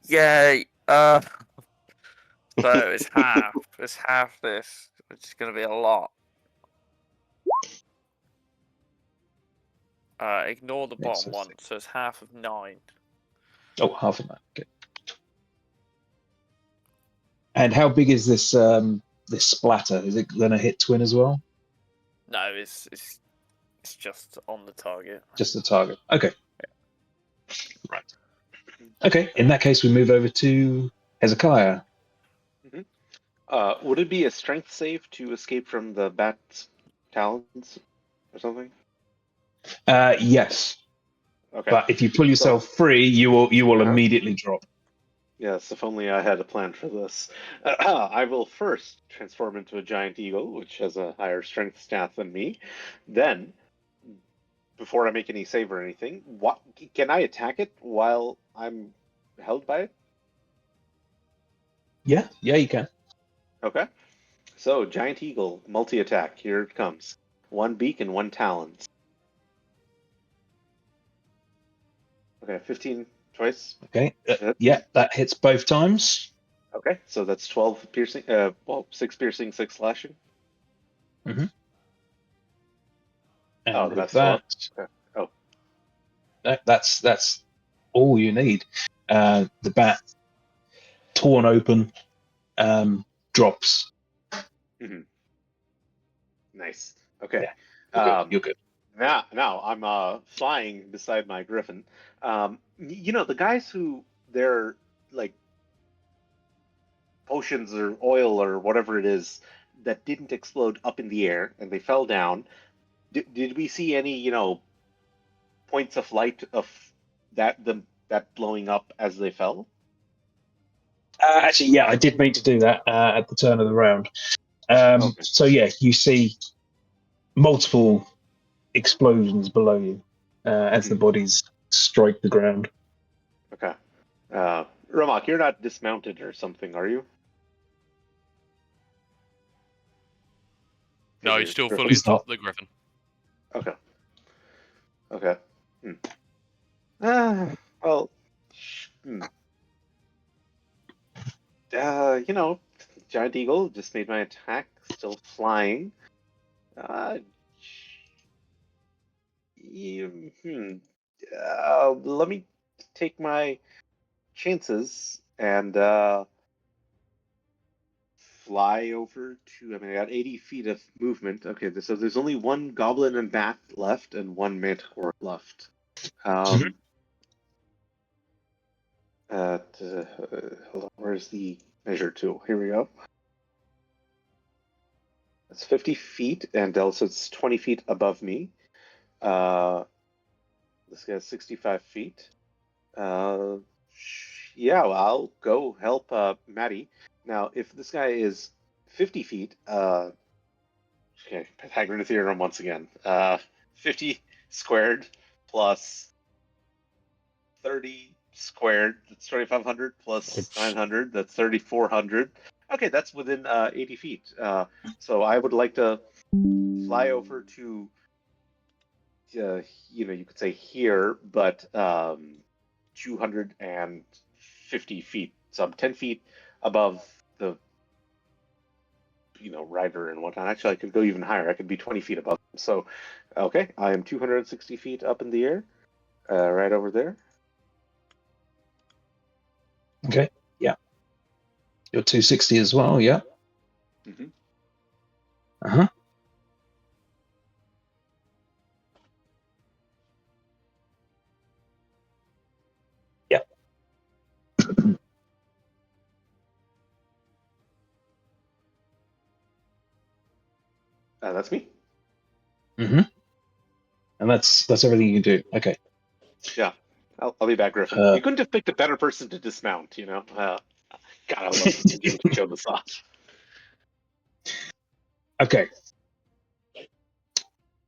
yeah. So it's half. It's half this, which is going to be a lot. Ignore the Yeah, bottom so one, so it's half of 9. Oh, half of that. Okay. And how big is this this splatter? Is it going to hit twin as well? No, it's just on the target. Just the target. Okay. Right. Okay. In that case, we move over to Hezekiah. Would it be a strength save to escape from the bat's talons or something? Yes, Okay. but if you pull yourself free, you will Uh-huh. immediately drop. Yes, if only I had a plan for this. I will first transform into a giant eagle, which has a higher strength stat than me. Then, before I make any save or anything, what can I attack it while I'm held by it? Yeah, you can. Okay. So, giant eagle, multi-attack. Here it comes. 1 beak and 1 talons. Okay, 15 twice. Okay. Hit. Yeah, that hits both times. Okay, so that's 12 piercing. 6 piercing, 6 slashing. And Oh, with that's that, okay. Oh, that's all you need. The bat torn open, drops. nice. Okay. Yeah, you're good. Now I'm flying beside my griffin. You know the guys who they're like potions or oil or whatever it is that didn't explode up in the air and they fell down. Did we see any points of light of that blowing up as they fell? Actually, yeah, I did mean to do that at the turn of the round. Okay. So yeah, you see multiple explosions below you as the bodies strike the ground. Okay. Ramak, you're not dismounted or something, are you? No, You're he's still griffin. fully He's atop not. the griffin. Okay. Well. Giant eagle just made my attack, still flying. Let me take my chances and fly over to. I mean, I got 80 feet of movement. Okay, so there's only 1 goblin and bat left and 1 manticore left. Hold on, where's the measure tool? Here we go. That's 50 feet, and also it's 20 feet above me. This guy's 65 feet. Yeah, well, I'll go help Maddie. Now, if this guy is 50 feet, okay, Pythagorean theorem once again. 50 squared plus 30 squared, that's 2,500 plus 900, that's 3,400. Okay, that's within 80 feet. So I would like to fly over to, you could say here, but 250 feet. So I'm 10 feet above the, rider and whatnot. Actually, I could go even higher. I could be 20 feet above. So, okay, I am 260 feet up in the air, right over there. Okay, yeah. You're 260 as well, yeah. Mhm. Uh-huh. Yep. That's me. Mm-hmm. And that's everything you can do. Okay. Yeah, I'll be back, Griffin. Uh, You couldn't have picked a better person to dismount, you know? God, I love to show this off. Okay.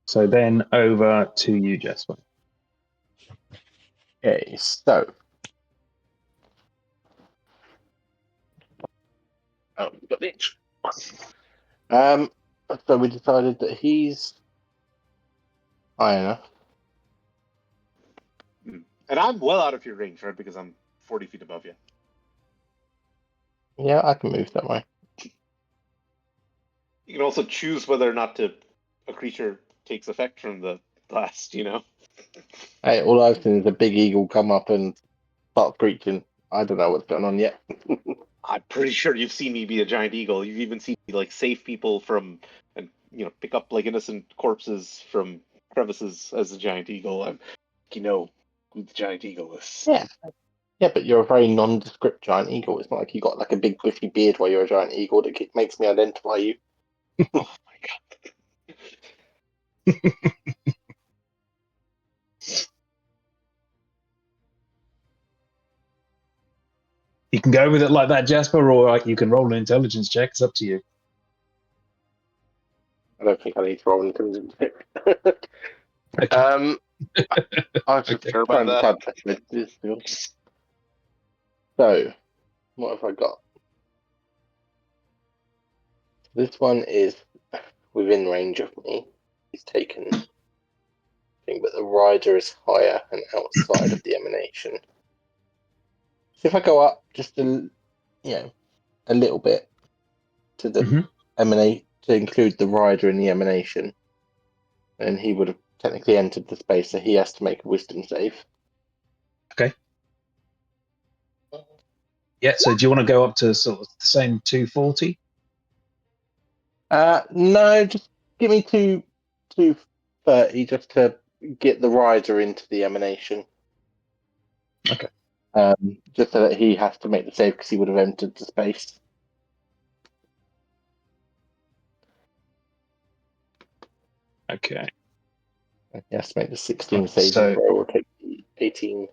So then over to you, Jasper. Okay, so. Oh, got the itch. So we decided that he's high enough. And I'm well out of your range, right? Because I'm 40 feet above you. Yeah, I can move that way. You can also choose whether or not a creature takes effect from the blast, you know? Hey, all I've seen is a big eagle come up and start preaching. I don't know what's going on yet. I'm pretty sure you've seen me be a giant eagle. You've even seen me like save people from and pick up like innocent corpses from crevices as a giant eagle. You know who the giant eagle is. Yeah. Yeah, but you're a very nondescript giant eagle. It's not like you got like a big bushy beard while you're a giant eagle that makes me identify you. Oh my god. You can go with it like that, Jasper, or like, you can roll an intelligence check. It's up to you. I don't think I need to roll an intelligence check. Okay. I was just Okay. Sure about trying that? to this still. So, what have I got? This one is within range of me. He's taken thing, but the rider is higher and outside of the emanation. So if I go up just a little bit to the Mhm. emanate to include the rider in the emanation, then he would have technically entered the space, so he has to make a wisdom save. Okay. Yeah. So do you want to go up to sort of the same 240? No, just give me 230 just to get the rider into the emanation. Okay. Just so that he has to make the save because he would have entered the space. Okay. He has to make the 16 Right, save so- or take the 18.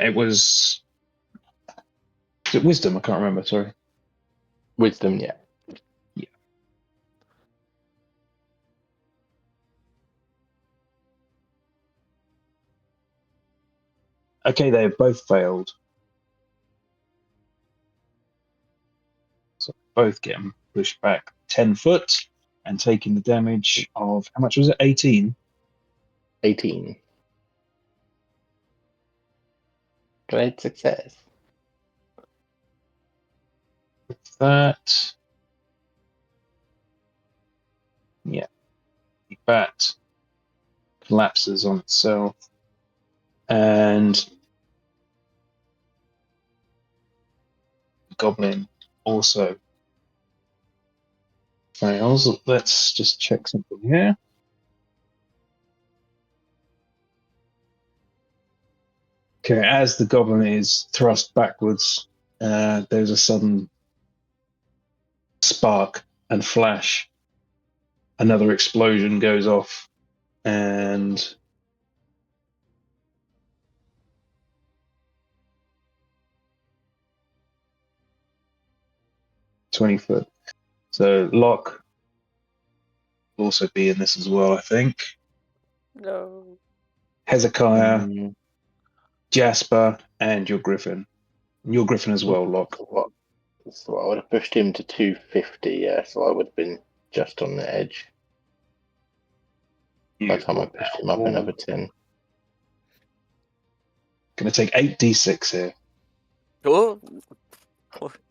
It was wisdom. I can't remember. Sorry. Wisdom, yeah. Yeah. Okay, they have both failed. So both getting pushed back 10 foot and taking the damage of, how much was it? 18? 18. Great success. That. Yeah. The bat collapses on itself. And the goblin also fails. Let's just check something here. Okay, as the goblin is thrust backwards, there's a sudden spark and flash. Another explosion goes off, and $20. So Locke will also be in this as well, I think. No. Hezekiah, Jasper, and your Griffin. Your Griffin as well, Locke. So I would have pushed him to 250, yeah, so I would have been just on the edge. By the time I pushed him up another 10. Going to take 8d6 here. Oh.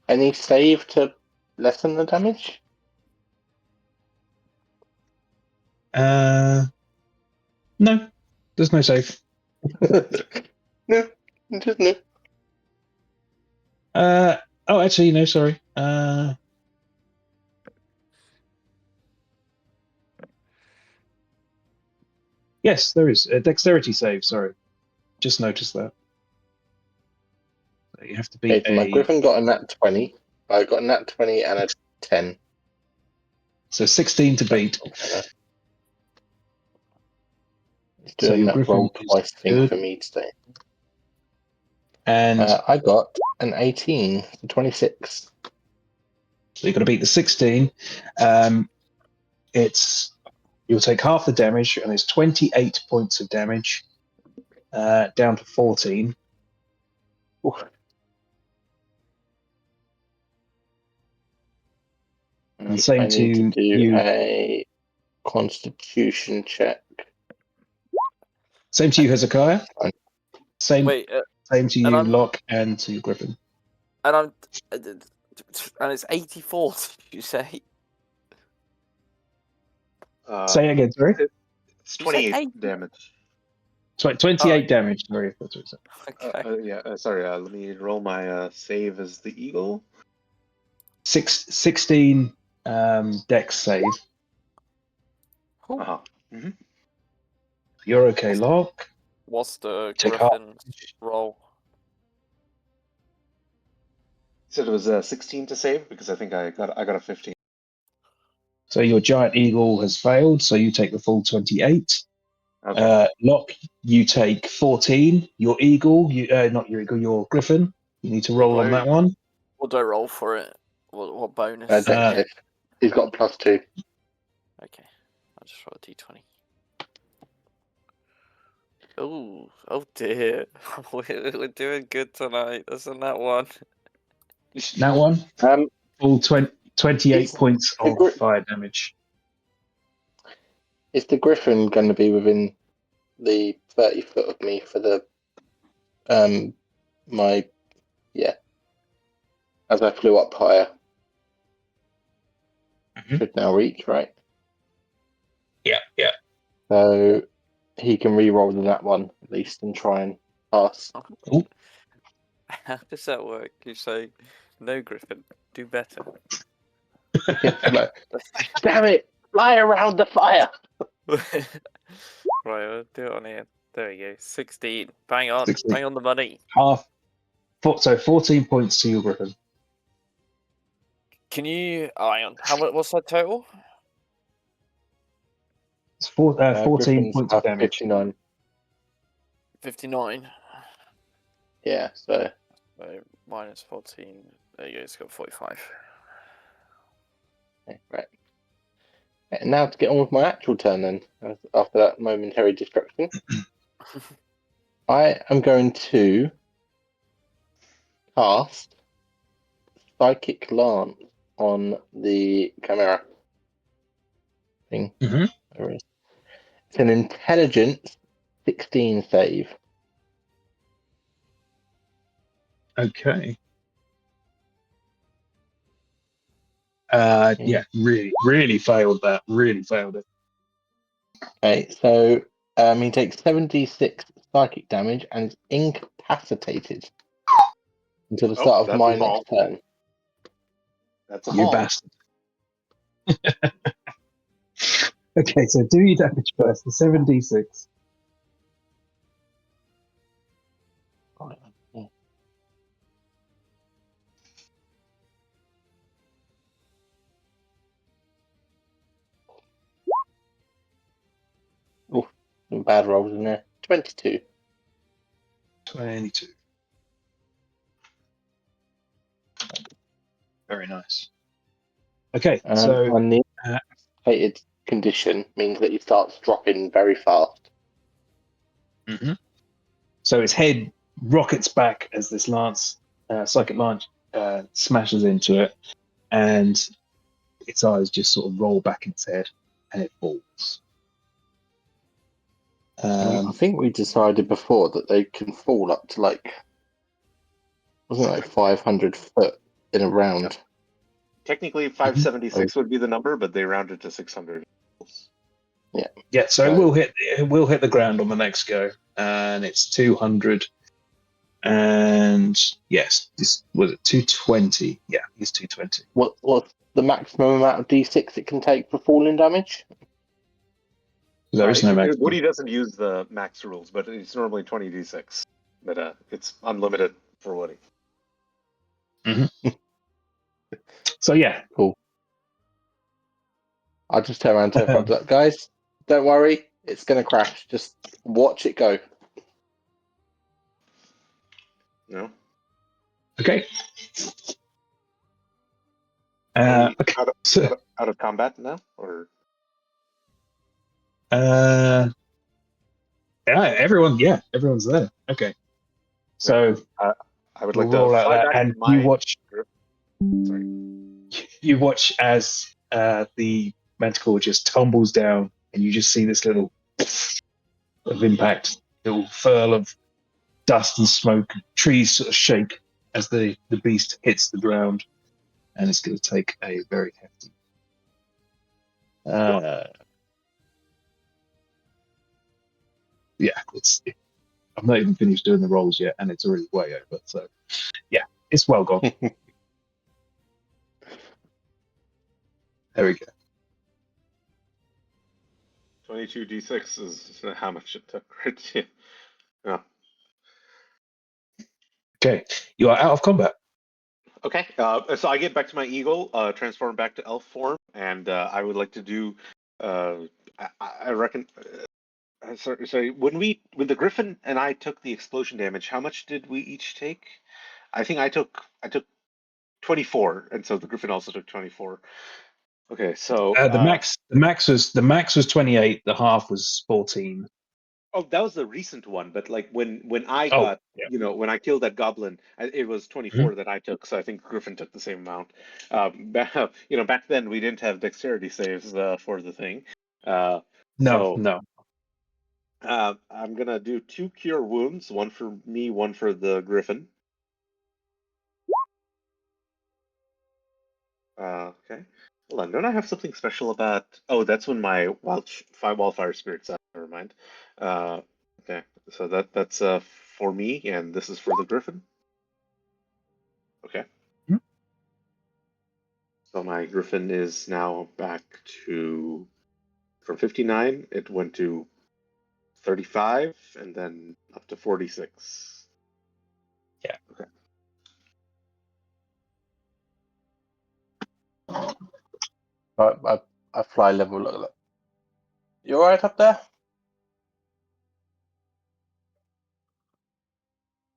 Any save to lessen the damage? No, there's no save. No, just no. Oh, actually, no, sorry. Yes, there is a dexterity save. Sorry, just noticed that. So you have to beat Okay, so my a. Griffin got a nat 20. I got a nat 20 and a 10. So 16 to beat. It's So doing your that Griffin roll is twice thing good. for me today. And I got an 18, 26. so you've got to beat the 16. You'll take half the damage, and it's 28 points of damage, down to 14. And same I need to to do you. a Constitution check. Same to you, Hezekiah. Same. Wait, Same to and you, I'm- Locke, and to you, Griffin. and it's 84. Did you say? Say it again, sorry. It's You said 28 8? damage. 28 damage. Sorry, that's what I said. Okay. Sorry, let me roll my save as the eagle. 16 dex save. Cool. Uh-huh. You're okay, Locke. What's the Take half. Griffin's roll? Said it was 16 to save because I think I got a 15. So your giant eagle has failed, so you take the full 28. Okay. Locke, you take 14. Your eagle, not your eagle, your griffin. You need to roll on that one. What do I roll for it? What bonus? Dex. He's got a +2. Okay, I'll just roll a d20. Oh dear. We're doing good tonight. Isn't that one? That one. Full 28 points of fire damage. Is the Griffin going to be within the 30 foot of me for the as I flew up higher? Should now reach, right? Yeah. So he can re-roll that one at least and try and pass. Ooh. How does that work? You say, no, Griffin, do better. Damn it! Fly around the fire! Right, we'll do it on here. There we go. 16. Bang on. 16. Bang on the money. So 14 points to your griffin. Can you... Oh, hang on. What's that total? It's 14 Griffin's points of damage. 59. 59. Yeah, so minus 14. There you go. It's got 45. okay, right. And now to get on with my actual turn then, after that momentary distraction. I am going to cast Psychic Lance on the Chimera thing. It's an Intelligence 16 save. Okay. Yeah, really failed that. Really failed it. Okay, so he takes 76 psychic damage and is incapacitated until the start of my next turn. That's a You haul. bastard. Okay, so do your damage first. The 7d6. Oh, some bad rolls in there. 22. 22. Very nice. Okay, so and the incapacitated condition means that he starts dropping very fast. So his head rockets back as this psychic lance smashes into it, and its eyes just sort of roll back in its head, and it falls. I think we decided before that they can fall up to wasn't it like 500 foot in a round? Technically, 576 would be the number, but they rounded to 600. Yeah, so So- it will hit the ground on the next go, and it's 200. And yes, this was it 220. Yeah, it's 220. What's the maximum amount of d6 it can take for falling damage? There is no maximum. Woody doesn't use the max rules, but it's normally 20d6. But it's unlimited for Woody. So yeah, I'll just turn around to everyone and be like, guys, don't worry, it's going to crash. Just watch it go. No. okay. Are we Okay. out, of, So, out of combat now, or yeah, everyone's there. Okay. So I would we'll like to roll out fly that, back and to my. you watch. Sorry. You watch as the manticore just tumbles down, and you just see this little of impact, little furl of dust and smoke. Trees sort of shake as the beast hits the ground, and it's going to take a very hefty. Yeah, I'm not even finished doing the rolls yet, and it's already way over. So, yeah, it's well gone. There we go. 22d6 is how much it took, right? Yeah. Okay, you are out of combat. Okay. So I get back to my eagle, transform back to elf form, and I would like to do. I reckon. Sorry. When the griffin and I took the explosion damage, how much did we each take? I think I took 24, and so the griffin also took 24. Okay, so The max was 28. The half was 14. oh, that was the recent one, but like when I Oh, got, yeah. when I killed that goblin, it was 24 that I took, so I think Griffin took the same amount. Back then we didn't have dexterity saves for the thing. No. I'm gonna do 2 cure wounds, one for me, one for the Griffin. Okay. Hold on, don't I have something special about? Oh, that's when my wildfire spirits out. Never mind. Okay, so that's for me, and this is for the Griffin. Okay. Hmm. So my Griffin is now back to from 59. It went to 35, and then up to 46. Yeah. Okay. I fly level. Look. You alright up there?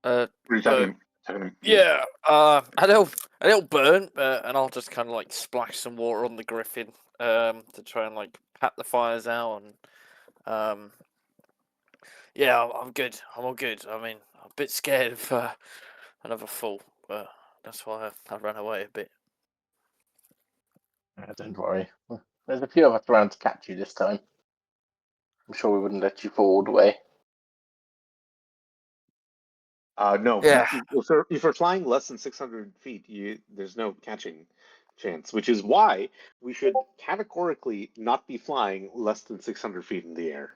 What are you talking about? Yeah, a little burnt, and I'll just kind of like splash some water on the griffin, to try and like pat the fires out, and yeah, I'm good. I'm all good. I mean, I'm a bit scared of another fall, but that's why I ran away a bit. Don't worry. There's a few of us around to catch you this time. I'm sure we wouldn't let you fall all the way. No. Yeah. If you're flying less than 600 feet, there's no catching chance, which is why we should categorically not be flying less than 600 feet in the air.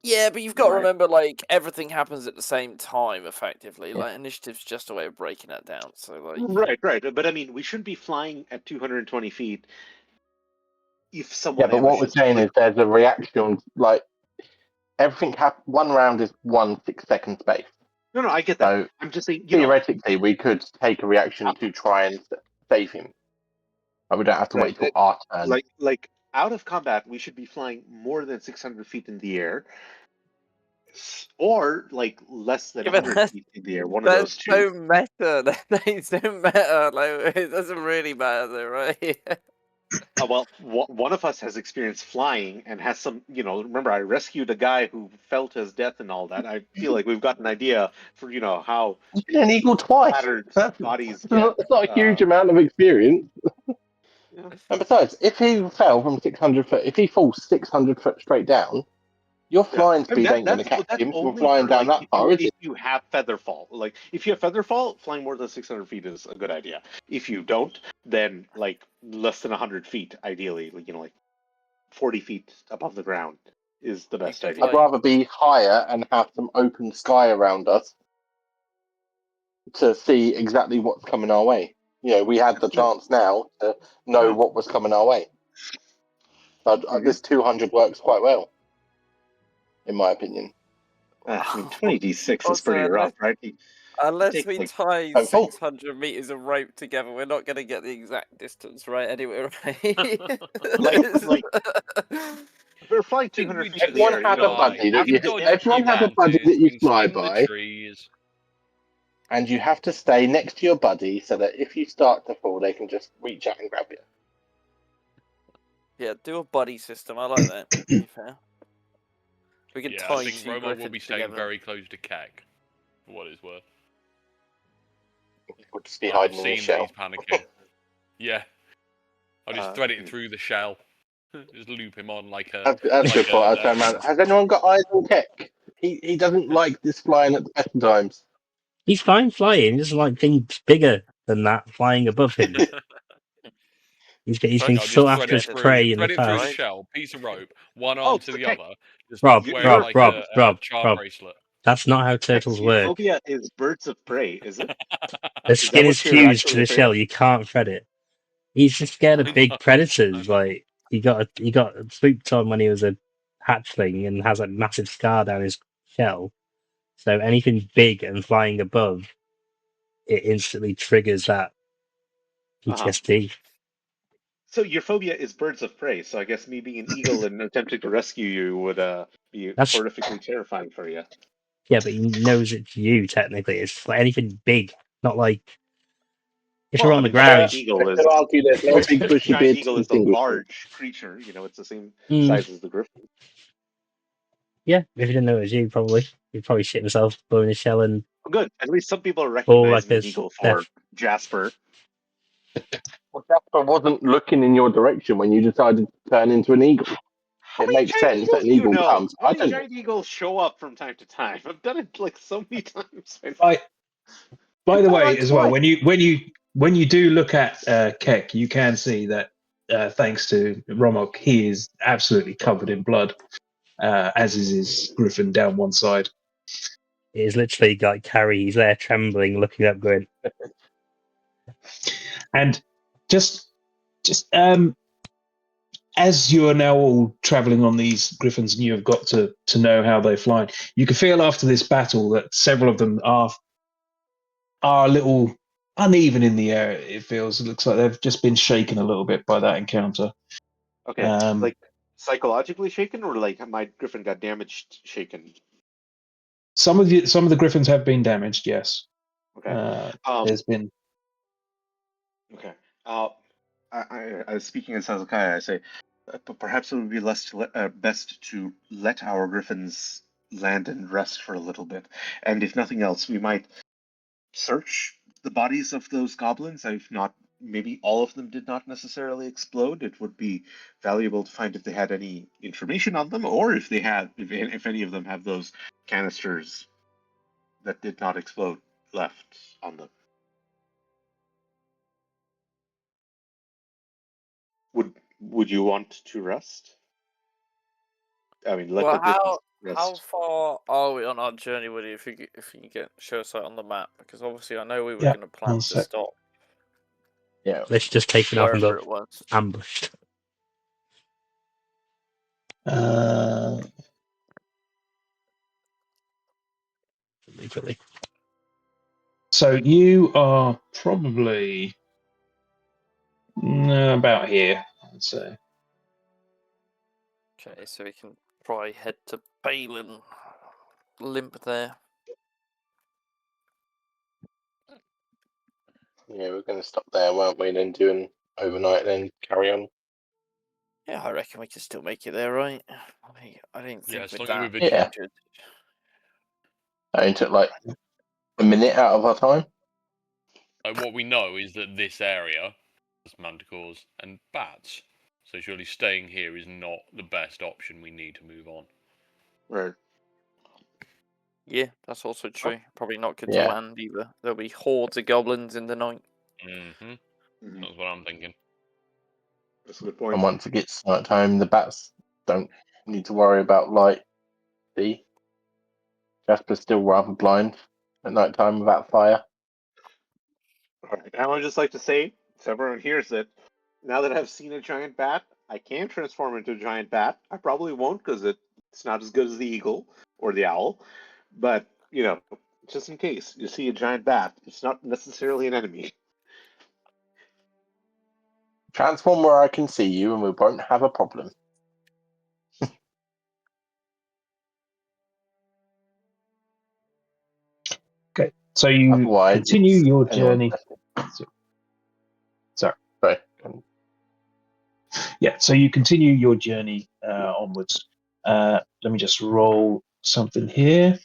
Yeah, but you've got to Right. remember, like, everything happens at the same time, effectively. Yeah. Like, initiative's just a way of breaking that down. So, like, Right. But I mean, we shouldn't be flying at 220 feet if Yeah, someone but what we're ambushes. saying is there's a reaction. Like everything one round is 1 6-second space. No, I get that. So I'm just saying, theoretically, we could take a reaction to try and save him. But we don't have to wait till our turn. like out of combat, we should be flying more than 600 feet in the air, or like less than Yeah, but 100 feet in the air. One of those two. so meta. That's so meta. Like, it doesn't really matter, right? Well, one of us has experience flying and has some, remember I rescued a guy who fell to his death and all that. I feel like we've got an idea for, how You've been an eagle twice. battered bodies It's get. not a huge amount of experience. Yeah. And besides, if he fell from 600 foot, if he falls 600 foot straight down, your flying speed ain't going to catch him from only flying for, down like, that far, is if it? you have feather fall. Like, if you have feather fall, flying more than 600 feet is a good idea. If you don't, then like less than 100 feet, ideally. Like, 40 feet above the ground is the best can idea. I'd rather be higher and have some open sky around us to see exactly what's coming our way. We had the chance now to know what was coming our way. This 200 works quite well, in my opinion. I mean, 20d6 is pretty rough, right? Unless take, we like, tie oh. 600 meters of rope together, we're not going to get the exact distance right anyway, right? Like, we're flying 200 feet in the Everyone air. has a buddy that you. dodge Everyone has a buddy branches, that you can fly swing the by, trees. and you have to stay next to your buddy so that if you start to fall, they can just reach out and grab you. Yeah, do a buddy system. I like that. To be fair. We can Yeah, tie I think two Romo will be griffins staying together. very close to Keck, for what it's worth. We'll just be I've hiding in the seen that shell. he's panicking. Yeah. I'll just thread it Hmm. through the shell. Just loop him on like a... That's a like good point. I'll turn around. Has anyone got eyes on Keck? He doesn't like this flying at the best of times. He's fine flying, just like things bigger than that flying above him. He's been I'll just sought thread after it as through, prey in the thread it through the past. shell, piece of rope, one arm to the okay. other, just Rob, wearing like a charm Rob. bracelet. That's not how turtles Your work. phobia is birds of prey, is it? The Is that skin is what you're fused to actually the afraid shell. of? You can't thread it. He's just scared of I big know, predators. I know. Like he got spooked on when he was a hatchling and has a massive scar down his shell. So anything big and flying above, it instantly triggers that PTSD. So your phobia is birds of prey. So I guess me being an eagle and attempting to rescue you would be That's- horrifically terrifying for you. Yeah, but he knows it's you. Technically, it's like anything big, not like if you're on the ground. Giant eagle I is could argue there's no big bushy giant beard to eagle is a distinguish. large creature. It's the same Mm. size as the griffin. Yeah, if you didn't know it was you, you'd probably shit himself blowing his shell and Oh, good. At least some people fall recognize like an this. eagle for Jasper. Well, Jasper wasn't looking in your direction when you decided to turn into an eagle. How It many makes giant sense that eagles an do you eagle know? comes. How I many don't. giant eagles show up from time to time? I've done it like so many times. By the way, like as well, fly. when you do look at Keck, you can see that thanks to Romok, he is absolutely covered in blood, as is his griffin down one side. It is literally like Carrie. He's there trembling, looking up, going, And just as you are now all traveling on these griffins and you have got to know how they fly, you can feel after this battle that several of them are a little uneven in the air. It feels. It looks like they've just been shaken a little bit by that encounter. Okay, like psychologically shaken, or like my griffin got damaged, shaken. Some of the griffins have been damaged. Yes. Okay. There's been. Okay. I speaking as Hezekiah, I say, perhaps it would be best to let our griffins land and rest for a little bit, and if nothing else, we might search the bodies of those goblins. If not, maybe all of them did not necessarily explode. It would be valuable to find if they had any information on them, or if they had, if any of them have those canisters that did not explode left on them. Would you want to rest? I mean, let Well, the griffins how rest. far are we on our journey, Woody? If you can get show us that on the map, because obviously I know we were Yeah, going to plan one to sec. stop Yeah. let's just take it off and wherever got it was. ambushed. Legally. So you are probably about here, I'd say. Okay, so we can probably head to Balin. Limp there. Yeah, we're going to stop there, weren't we? Then do an overnight, then carry on. Yeah, I reckon we can still make it there, right? I didn't Yeah, think as with long that. as we've Yeah. injured. That only took like a minute out of our time. Like, what we know is that this area has manticores and bats. So surely staying here is not the best option. We need to move on. Right. Yeah, that's also true. Probably not good Yeah. to land either. There'll be hordes of goblins in the night. Mm-hmm. Mhm. That's what I'm thinking. That's a good point. And once it gets nighttime, the bats don't need to worry about light. See? Jasper's still rather blind at nighttime without fire. All right. I would just like to say, so everyone hears it, now that I've seen a giant bat, I can transform into a giant bat. I probably won't because it's not as good as the eagle or the owl. But, just in case you see a giant bat, it's not necessarily an enemy. Transform where I can see you and we won't have a problem. Okay, so you Otherwise, continue it's your anyone's journey. business. Sorry. Sorry. Yeah, so you continue your journey onwards. Let me just roll something here.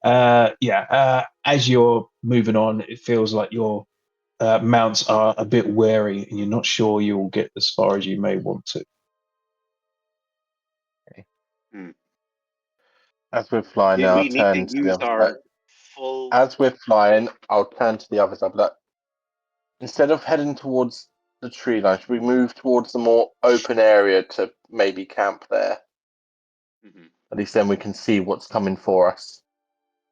As you're moving on, it feels like your mounts are a bit wary and you're not sure you'll get as far as you may want to. As we're flying, Did I'll we need to turn to the use other side. our full? As we're flying, I'll turn to the other side. But instead of heading towards the tree line, should we move towards the more open area to maybe camp there? Mhm. At least then we can see what's coming for us.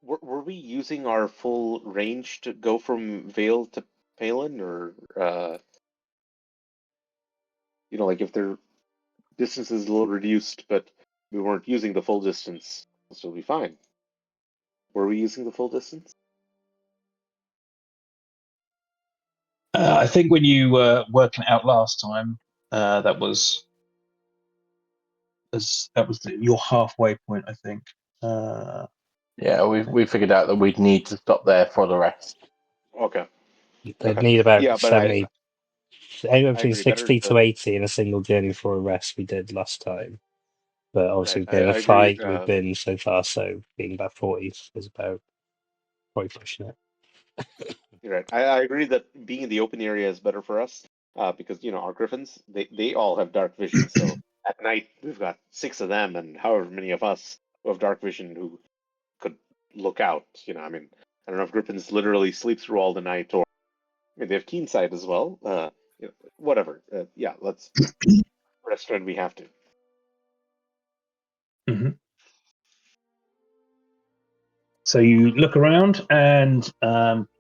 Were we using our full range to go from Vale to Palin, or like if their distance is a little reduced, but we weren't using the full distance, this will be fine. Were we using the full distance? I think when you were working it out last time, that was your halfway point, I think. Yeah, we figured out that we'd need to stop there for the rest. Okay. They'd Okay. need about Yeah, but 70, anywhere I between agree. Better 60 to, to 80 in a single journey for a rest we did last time. But obviously, right. we've been in a I agree. fight we've been so far, so being about 40 is about probably pushing it. You're right. I agree that being in the open area is better for us, because our griffins they all have dark vision. So at night we've got 6 of them, and however many of us who have dark vision who could look out. I mean, I don't know if griffins literally sleep through all the night, or they have keen sight as well. Whatever. Yeah, let's rest when we have to. Mhm. So you look around and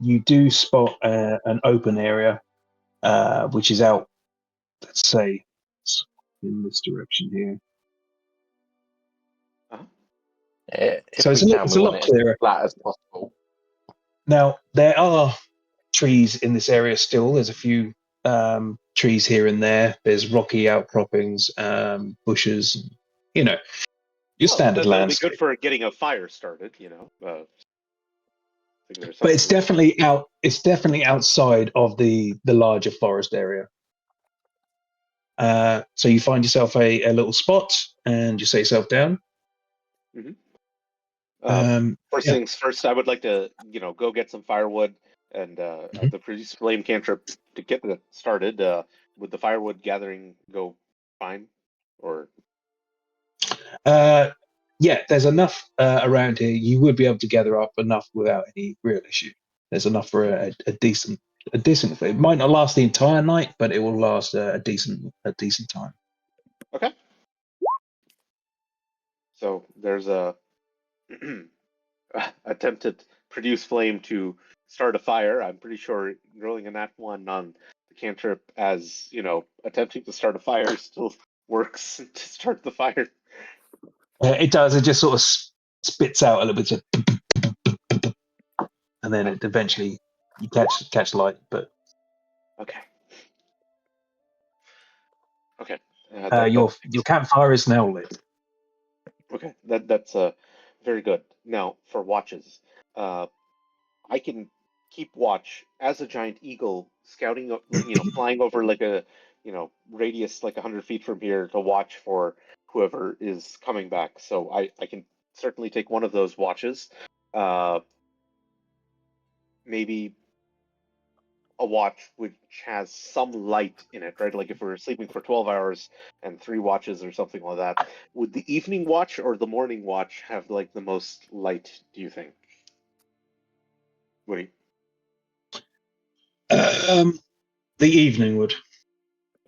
you do spot an open area, which is out, let's say, in this direction here. If So we can, it's we a want lot it as clearer. flat as possible. Now, there are trees in this area still. There's a few trees here and there. There's rocky outcroppings, bushes, your standard That'll be good landscape. for getting a fire started. I think there's But it's something there. definitely out. It's definitely outside of the larger forest area. So you find yourself a little spot, and you set yourself down. First Yeah. things first, I would like to, go get some firewood and the produce flame cantrip to get that started. Would the firewood gathering go fine, or? Yeah, there's enough around here. You would be able to gather up enough without any real issue. There's enough for a decent. It might not last the entire night, but it will last a decent time. Okay. So there's a attempted produce flame to start a fire. I'm pretty sure rolling a nat 1 on the cantrip as attempting to start a fire still works to start the fire. It does. It just sort of spits out a little bit, and then it eventually you catch light. But Okay. Okay. your campfire is now lit. Okay, that's very good. Now for watches, I can keep watch as a giant eagle, scouting, flying over like a radius like 100 feet from here to watch for whoever is coming back. So I can certainly take one of those watches. Maybe a watch which has some light in it, right? Like if we're sleeping for 12 hours and 3 watches or something like that, would the evening watch or the morning watch have like the most light, do you think? Woody? The evening would.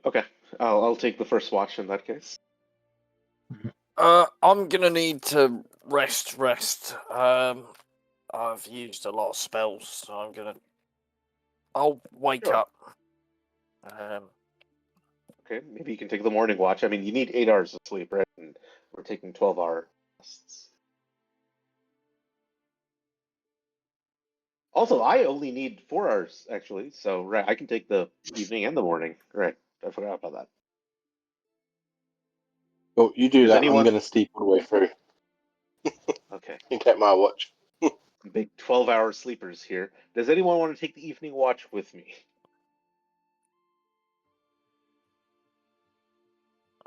Okay, I'll take the first watch in that case. I'm gonna need to rest. I've used a lot of spells, so I'll wake Sure. up. Okay, maybe you can take the morning watch. I mean, you need 8 hours of sleep, right? And we're taking 12-hour rests. Also, I only need 4 hours actually, so right, I can take the evening and the morning. Right, I forgot about that. Well, you do Does that. anyone- I'm going to sleep all the way through. Okay, You take my watch. big 12-hour sleepers here. Does anyone want to take the evening watch with me?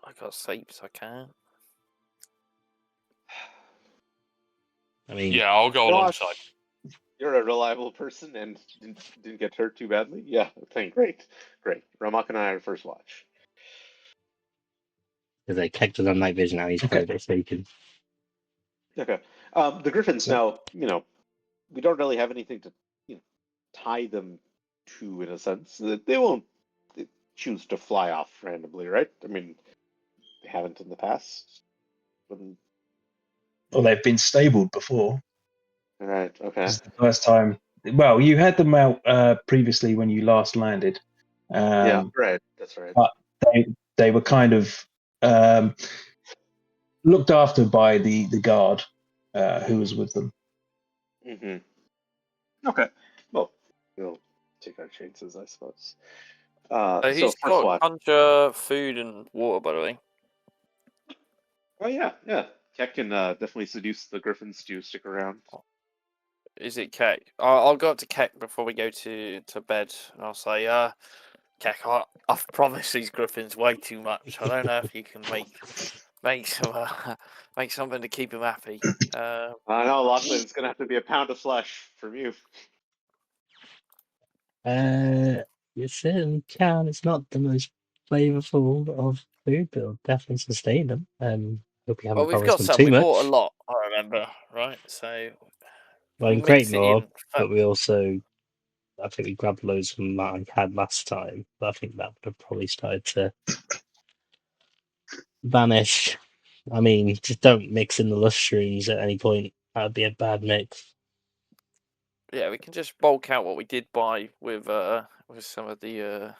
I got sleep, so I can't. I mean, Yeah, I'll go Josh, alongside. you're a reliable person and didn't get hurt too badly. Yeah, okay, great. Ramak and I are first watch. because they kept it on night vision now, he's Okay. probably mistaken. Okay. The Griffins now, we don't really have anything to, tie them to in a sense. They won't choose to fly off randomly, right? I mean, they haven't in the past. Well, they've been stabled before. Right. Okay. This is the first time. Well, you had them out previously when you last landed. Yeah. Right. That's right. But they were kind of looked after by the guard who was with them. Mm-hmm. Okay. Well, we'll take our chances, I suppose. So He's first got watch. a bunch of food and water, by the way. Oh yeah. Keck can definitely seduce the Griffins to stick around. Is it Keck? I'll go up to Keck before we go to bed, and I'll say, Keck, I've promised these Griffins way too much. I don't know if you can make something to keep them happy. I know, Lachlan, it's gonna have to be a pound of flesh from you. You certainly can. It's not the most flavorful of food, but it'll definitely sustain them. Hope you haven't Well, we've promised got them some. too We much. bought a lot. I remember, right? So Well, in we'll mix it Greatmore, in. but we also, I think we grabbed loads from that I had last time, but I think that would have probably started to vanish. I mean, just don't mix in the mushrooms at any point. That would be a bad mix. Yeah, we can just bulk out what we did buy with some of the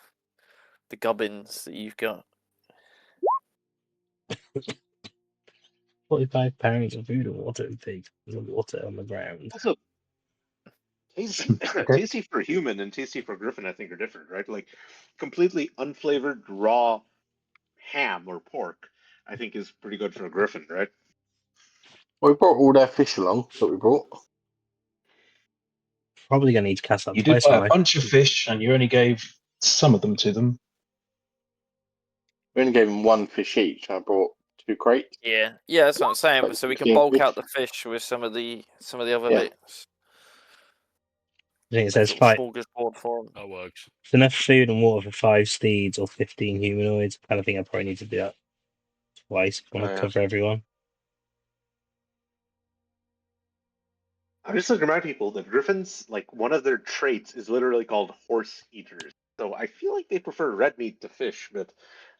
gubbins that you've got. 45 pounds of food and water and pig. There's water on the ground. Also, tasty for human and tasty for Griffin, I think, are different, right? Like, completely unflavored raw ham or pork, I think, is pretty good for a Griffin, right? Well, we brought all their fish along that we brought. Probably going to need to cast that You did twice, buy aren't a I? bunch of fish, and you only gave some of them to them. We only gave them 1 fish each. I brought 2 crates. Yeah, that's what I'm saying. Like So we can 16 bulk fish. out the fish with some of the other Yeah. bits. I think it says Make five. smorgasbord for 'em. That works. It's enough food and water for 5 steeds or 15 humanoids. I kind of think I probably need to do that twice if I want to yeah. cover everyone. I'm just going to remind people that Griffins, like, one of their traits is literally called horse eaters. So I feel like they prefer red meat to fish, but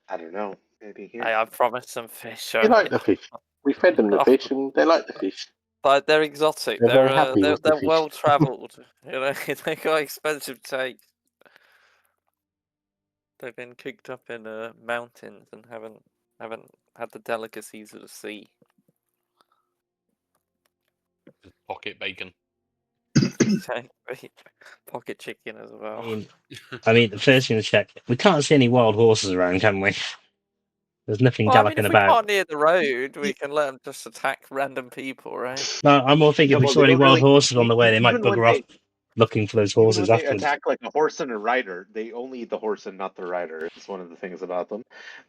I don't know. Maybe here. Hey, I promised some fish. They like the fish. We fed them the fish and they like the fish. But they're exotic. They're very happy with the They're fish. well travelled. They got expensive taste. They've been cooked up in mountains and haven't had the delicacies of the sea. Pocket bacon. Exactly. Pocket chicken as well. I mean, the first thing to check, we can't see any wild horses around, can we? There's nothing Well, I mean, galloping if we about. can't near the road, we can let them just attack random people, right? No, I'm more thinking Yeah, if we well, saw they any don't wild really- horses on the way, they might even when bugger off looking for those horses Even when they afterwards. attack like a horse and a rider, they only eat the horse and not the rider. It's one of the things about them.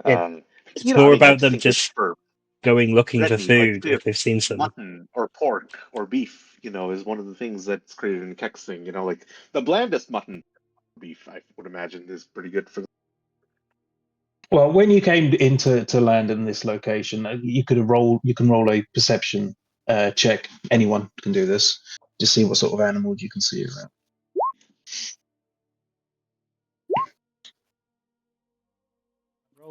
Yeah. It's I more mean, I about them think just for going looking red for meat, like, food if they've seen some. mutton or pork or beef, is one of the things that's created in Keck's thing. Like the blandest mutton beef, I would imagine, is pretty good for them. Well, when you came into land in this location, you can roll a perception check. Anyone can do this to see what sort of animals you can see around.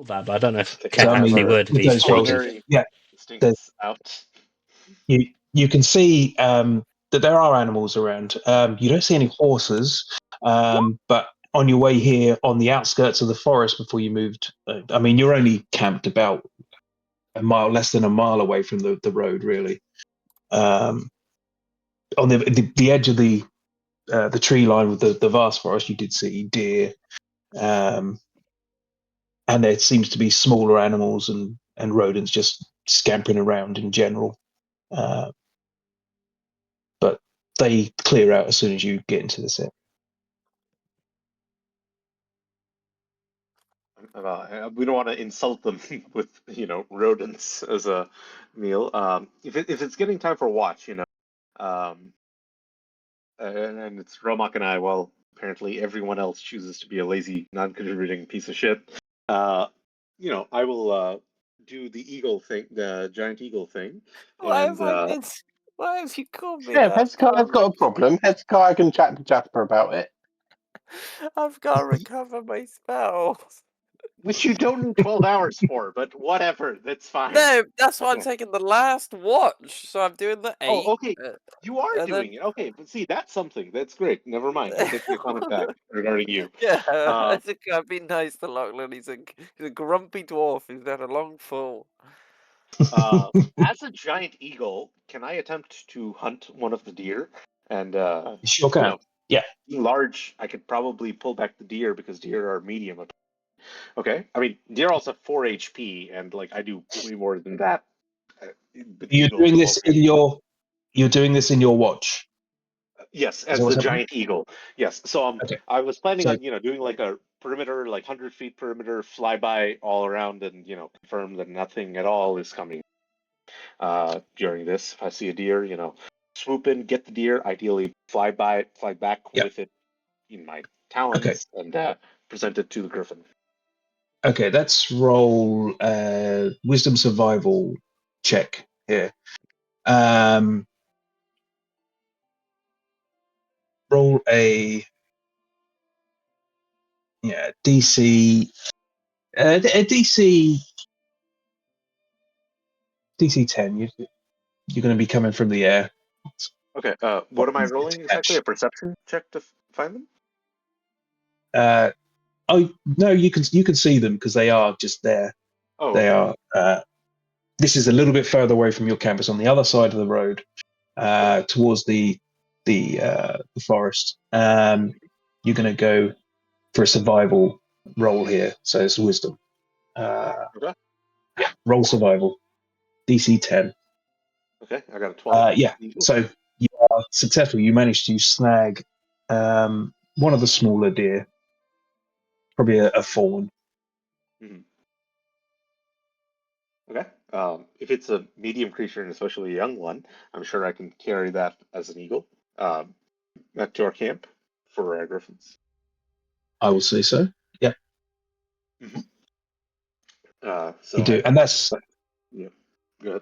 roll that, but I don't know if Stick Ken So, I mean, actually would if with he's those rolls, speaking. yeah, Instincts out. you can see that there are animals around. You don't see any horses, but on your way here, on the outskirts of the forest, before you moved, I mean, you're only camped about less than a mile away from the road, really. On the edge of the tree line with the vast forest, you did see deer, and there seems to be smaller animals and rodents just scampering around in general. But they clear out as soon as you get into the set. We don't want to insult them with rodents as a meal. If it's getting time for watch, um, and it's Romak and I. Well, apparently everyone else chooses to be a lazy, non-contributing piece of shit. I will do the eagle thing, the giant eagle thing, Why and have I been? Why have you called me Yeah, if that? Hezekiah's got a problem, Hezekiah can chat to Jasper about it. I've got to recover my spells. which you don't need 12 hours for, but whatever, that's fine. No, that's why I'm Okay. taking the last watch. So I'm doing the 8. Oh, okay. You are and doing then- it. Okay, but see, that's something. That's great. Never mind. I take your comment back regarding you. Yeah, Uh, I've been nice to Lachlan. He's a grumpy dwarf who's had a long fall. as a giant eagle, can I attempt to hunt one of the deer? And You sure can. Yeah. large, I could probably pull back the deer because deer are medium. Okay, I mean deer also have 4 HP, and like I do way more than that. But You're eagles doing are this more- in your. You're doing this in your watch. Yes, Is as that what's the happening? giant eagle. Yes, so Okay. I was planning So- on doing like a perimeter, like 100 feet perimeter flyby all around, and confirm that nothing at all is coming. During this, if I see a deer, swoop in, get the deer, ideally fly by it, fly back Yep. with it in my talons, and present it to the griffin. Okay, let's roll wisdom survival check here. Roll a DC. A DC 10. You're going to be coming from the air. Okay, what am I easier rolling to exactly? catch. A perception check to find them? Oh no, you can see them because they are just there. Oh, They okay. are. This is a little bit further away from your campus on the other side of the road, towards the forest. You're going to go for a survival roll here, so it's wisdom. Okay. Roll survival, DC 10. Okay, I got a 12. So you are successful. You managed to snag one of the smaller deer, probably a fawn. Okay. If it's a medium creature and especially a young one, I'm sure I can carry that as an eagle back to our camp for our griffins. I will say so. Yeah, So you do, and that's. Yeah. Good.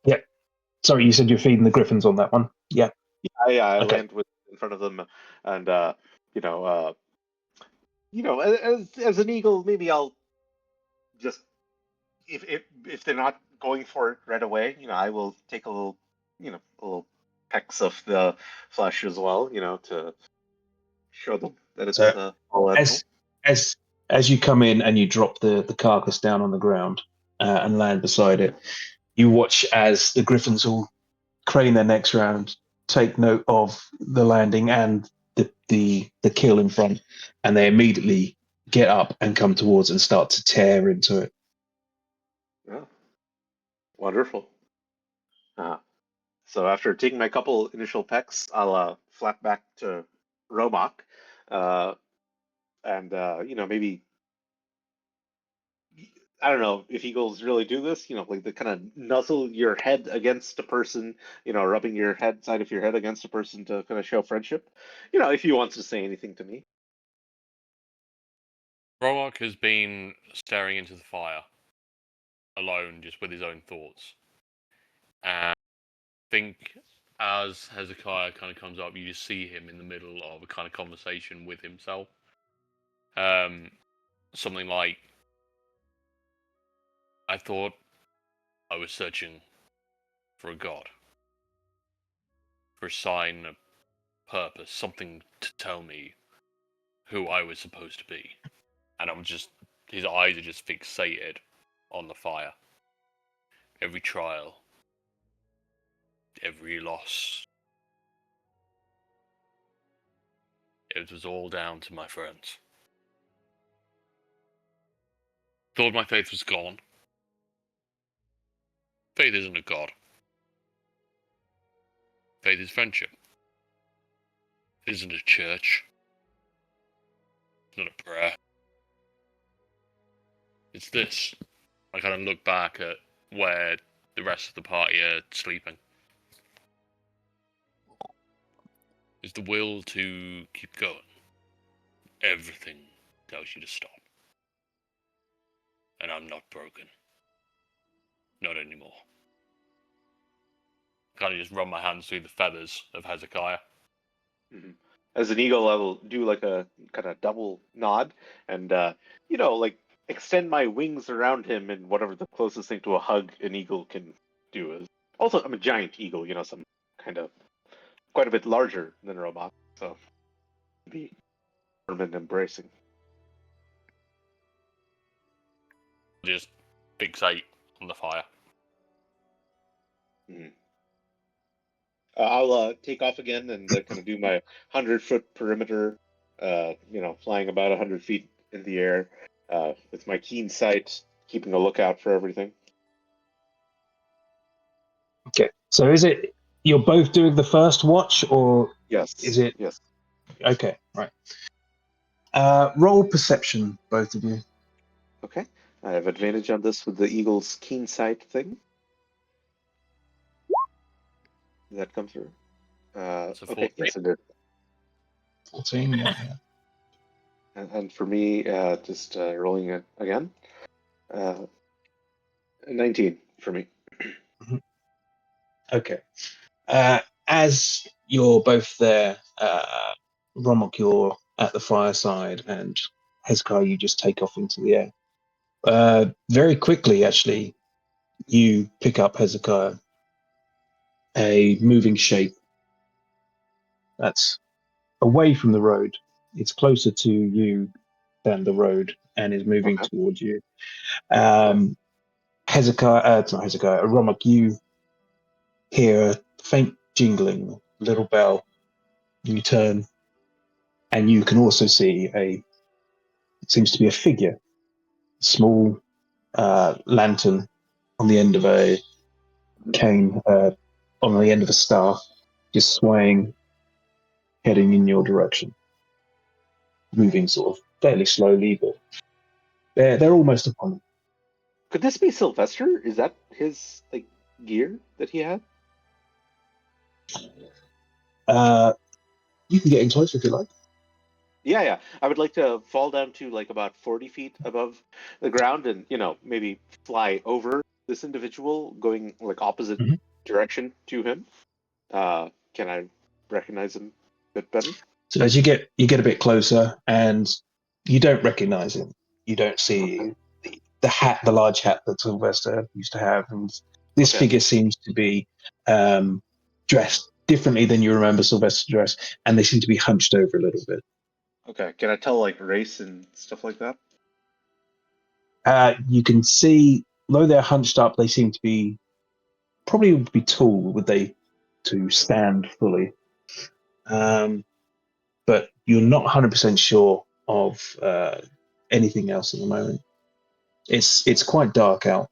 Yeah. Sorry, you said you're feeding the griffins on that one. Yeah. Yeah. I Okay. land in front of them, and as an eagle, maybe I'll just if they're not going for it right away, I will take a little pecks of the flesh as well, to show them that it's So all edible. as you come in and you drop the carcass down on the ground and land beside it, you watch as the griffins all crane their necks round, take note of the landing and the kill in front, and they immediately get up and come towards and start to tear into it. Yeah. Wonderful. So after taking my couple initial pecks, I'll flat back to Romak, and maybe I don't know if eagles really do this. Like they kind of nuzzle your head against a person. Rubbing your side of your head against a person to kind of show friendship. If he wants to say anything to me. Roark has been staring into the fire, alone, just with his own thoughts. And I think as Hezekiah kind of comes up, you just see him in the middle of a kind of conversation with himself. Something like, I thought I was searching for a god. For a sign, a purpose, something to tell me who I was supposed to be. And his eyes are just fixated on the fire. Every trial, every loss. It was all down to my friends. Thought my faith was gone. Faith isn't a god. Faith is friendship. It isn't a church. It's not a prayer. It's this. I kind of look back at where the rest of the party are sleeping. It's the will to keep going. Everything tells you to stop. And I'm not broken. Not anymore. Kind of just run my hands through the feathers of Hezekiah. Mhm. As an eagle, I will do like a kind of double nod and, like extend my wings around him in whatever the closest thing to a hug an eagle can do is. Also, I'm a giant eagle, some kind of quite a bit larger than a robot, so be firm and embracing. Just fixate on the fire. Mhm. I'll take off again and kind of do my 100-foot perimeter, flying about 100 feet in the air with my keen sight, keeping a lookout for everything. Okay. So is it you're both doing the first watch, or Yes. is it? Yes. Okay, right. Roll perception, both of you. Okay. I have advantage on this with the eagle's keen sight thing. Did that come through? It's a Okay, 14. yes, it did. 14, yeah. And for me, just rolling it again. 19 for me. Okay. As you're both there, Romok, you're at the fireside, and Hezekiah, you just take off into the air. Very quickly, actually, you pick up Hezekiah, a moving shape that's away from the road. It's closer to you than the road and is moving Okay. towards you. Hezekiah, it's not Hezekiah, Romok, you hear a faint jingling, little bell. You turn, and you can also see it seems to be a figure, small lantern on the end of a cane, on the end of a staff, just swaying, heading in your direction, moving sort of fairly slowly, but they're almost upon you. Could this be Sylvester? Is that his gear that he had? You can get in closer if you like. Yeah. I would like to fall down to about 40 feet above the ground and, maybe fly over this individual going opposite Mhm. direction to him. Can I recognize him a bit better? So as you get a bit closer, and you don't recognize him. You don't see the hat, the large hat that Sylvester used to have, and this Okay. figure seems to be dressed differently than you remember Sylvester dressed, and they seem to be hunched over a little bit. Okay. Can I tell race and stuff like that? You can see, though they're hunched up, they seem to be probably would be tall, would they, to stand fully. But you're not 100% sure of anything else at the moment. It's quite dark out.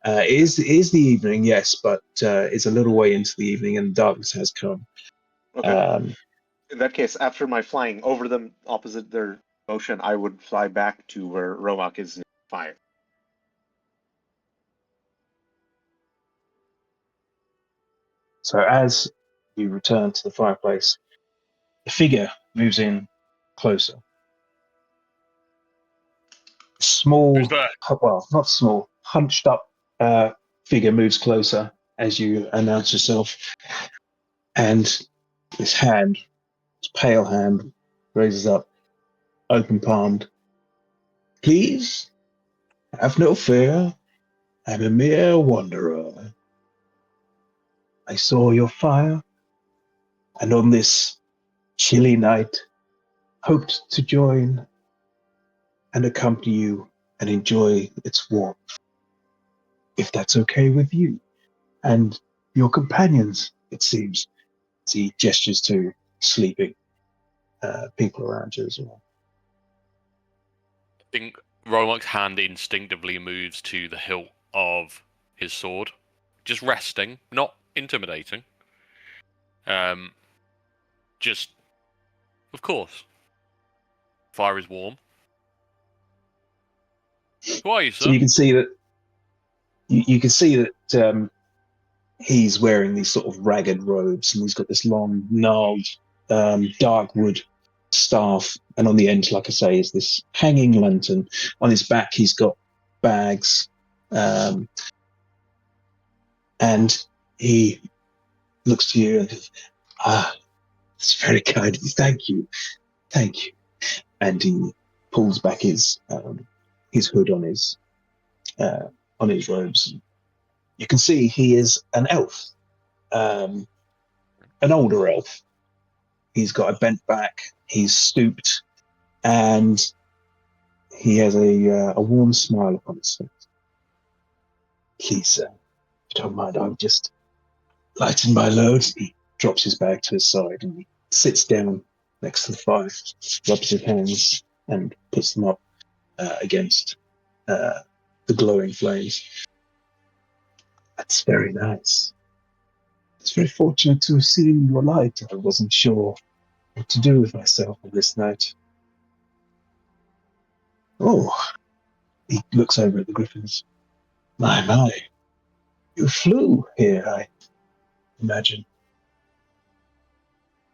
It is the evening, yes, but it's a little way into the evening and darkness has come. Okay. In that case, after my flying over them opposite their motion, I would fly back to where Romok is in fire. So as you return to the fireplace, the figure moves in closer. Small, Who's that? well, not small, hunched up figure moves closer as you announce yourself, and his hand, his pale hand, raises up, open palmed. Please have no fear. I'm a mere wanderer. I saw your fire, and on this chilly night, hoped to join and accompany you and enjoy its warmth, if that's okay with you. And your companions, it seems, as he gestures to sleeping people around you as well. I think Romok's hand instinctively moves to the hilt of his sword, just resting, not intimidating. Just, of course, fire is warm. Who are you, sir? So you can see that he's wearing these sort of ragged robes, and he's got this long, gnarled, dark wood staff, and on the end, like I say, is this hanging lantern. On his back, he's got bags, and he looks to you and goes, it's very kind of you. Thank you. And he pulls back his hood on his robes. You can see he is an elf, an older elf. He's got a bent back. He's stooped, and he has a warm smile upon his face. Please, if you don't mind, I'll just lighten my load. He drops his bag to his side and he sits down next to the fire, rubs his hands, and puts them up against the glowing flames. That's very nice. It's very fortunate to have seen your light. I wasn't sure what to do with myself on this night. Oh, he looks over at the griffins. My, you flew here, I imagine.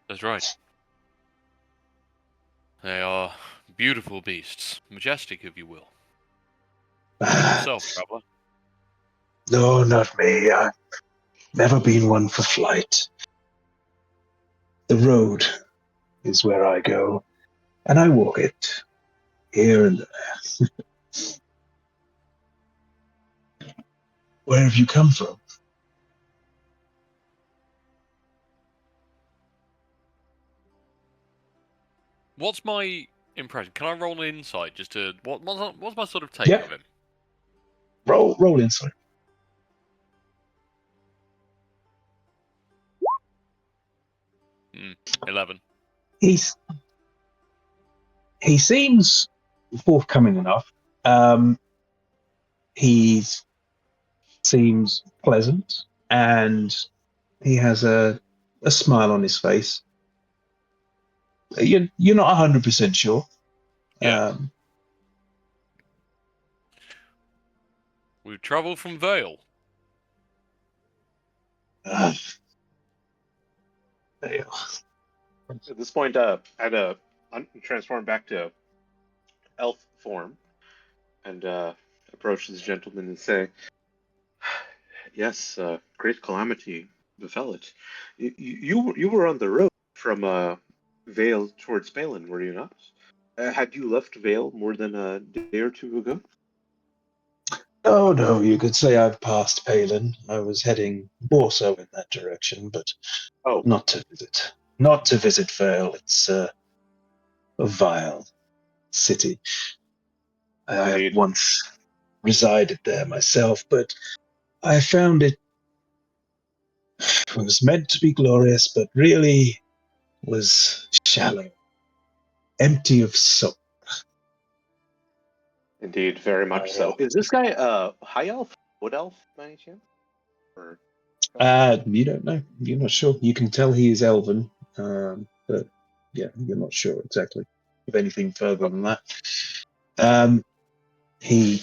That's right. They are beautiful beasts, majestic, if you will. Yourself, traveler. No, not me. I've never been one for flight. The road is where I go, and I walk it here and there. Where have you come from? What's my impression? Can I roll an insight just to what's my sort of take Yeah. of him? Roll insight. 11. He seems forthcoming enough. He seems pleasant, and he has a smile on his face. You're not 100% sure. Yeah. We've travelled from Vale. Vale. At this point, I'd transform back to elf form and approach this gentleman and say, "Yes, great calamity befell it. You were on the road from Vale towards Balin, were you not? Had you left Vale more than a day or two ago?" Oh no, you could say I've passed Palin. I was heading more so in that direction, but not to visit. Not to visit Vale. It's a vile city. I once resided there myself, but I found it was meant to be glorious, but really was shallow, empty of soul. Indeed, very much so. Is this guy high elf, wood elf, by any chance? Or... You don't know. You're not sure. You can tell he is elven, but yeah, you're not sure exactly of anything further than that. He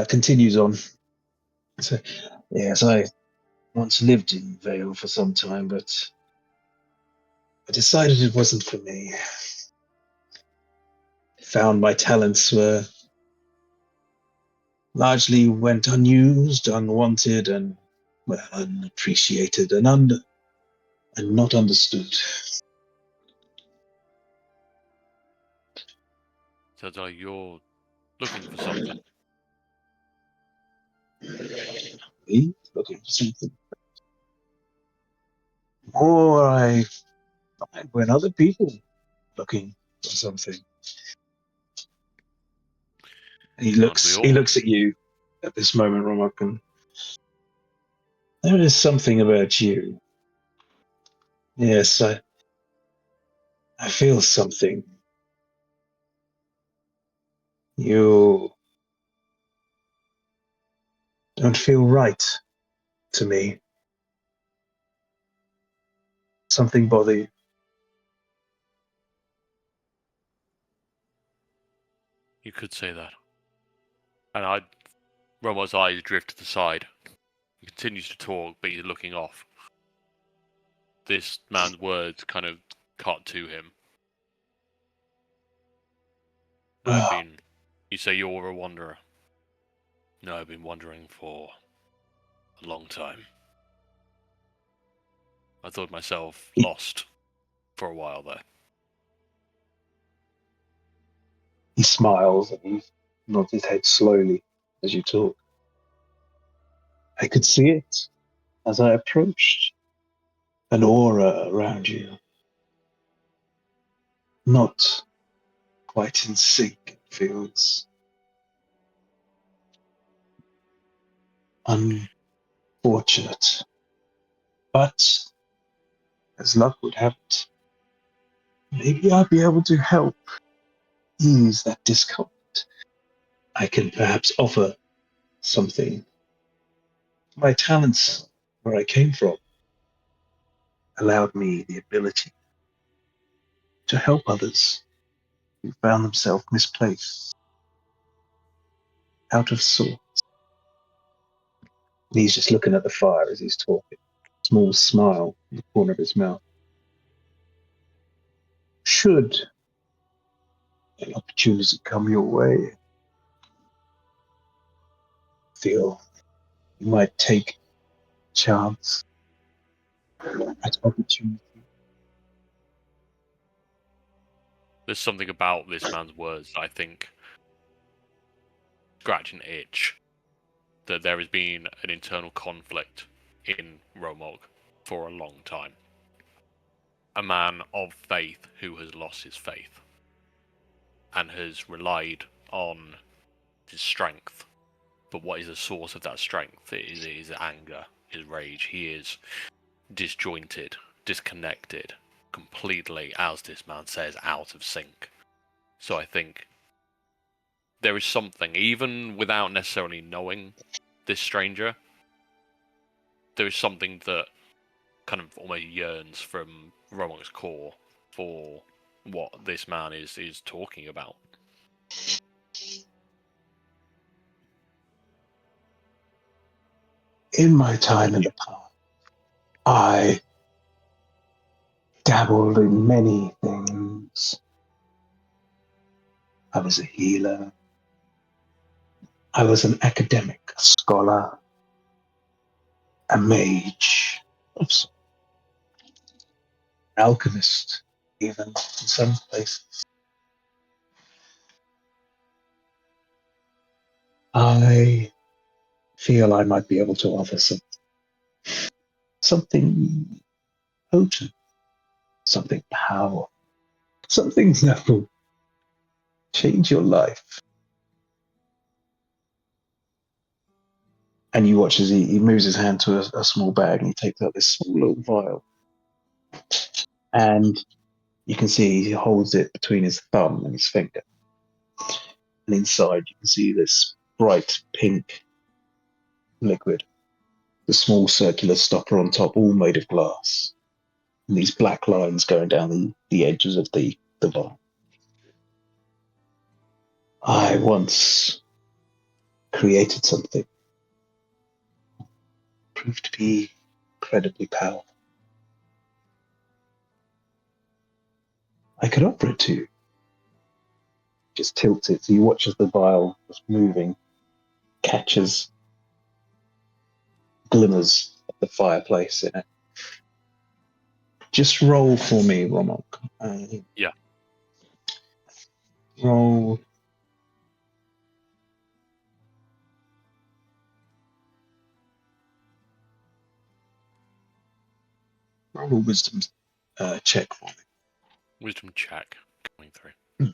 continues on. So, yes, I once lived in Vale for some time, but I decided it wasn't for me. Found my talents were largely went unused, unwanted, and well, unappreciated and not understood. Sounds like you're looking for something. He's looking for something. Or I find when other people looking for something. And he looks at you at this moment, Romak, and there is something about you. Yes, I feel something. You don't feel right to me. Something bother you. You could say that. And Romo's eyes drift to the side. He continues to talk, but he's looking off. This man's words kind of cut to him. You say you're a wanderer. No, I've been wandering for a long time. I thought myself lost for a while there. He smiles and he nods his head slowly as you talk. I could see it as I approached. An aura around you. Not quite in sync, it feels. Unfortunate. But, as luck would have it, maybe I'll be able to help ease that discomfort. I can perhaps offer something. My talents, where I came from, allowed me the ability to help others who found themselves misplaced, out of sorts. And he's just looking at the fire as he's talking. Small smile in the corner of his mouth. Should an opportunity come your way, feel you might take a chance at opportunity. There's something about this man's words that I think scratch an itch that there has been an internal conflict in Romog for a long time. A man of faith who has lost his faith and has relied on his strength. But what is the source of that strength? It is anger, his rage. He is disjointed, disconnected, completely, as this man says, out of sync. So I think there is something, even without necessarily knowing this stranger, there is something that kind of almost yearns from Romog's core for what this man is talking about. In my time in the past, I dabbled in many things. I was a healer. I was an academic, a scholar, a mage, alchemist, even in some places. I feel I might be able to offer something potent, something powerful, something that will change your life. And you watch as he moves his hand to a small bag and he takes out this small little vial. And you can see he holds it between his thumb and his finger. And inside you can see this bright pink liquid. The small circular stopper on top, all made of glass. And these black lines going down the edges of the vial. I once created something. Proved to be incredibly powerful. I could offer it to you. Just tilts it so you watch as the vial was moving, catches glimmers of the fireplace in it. Just roll for me, Romok. Yeah. Roll. Roll a wisdom check for Wisdom check coming through. me.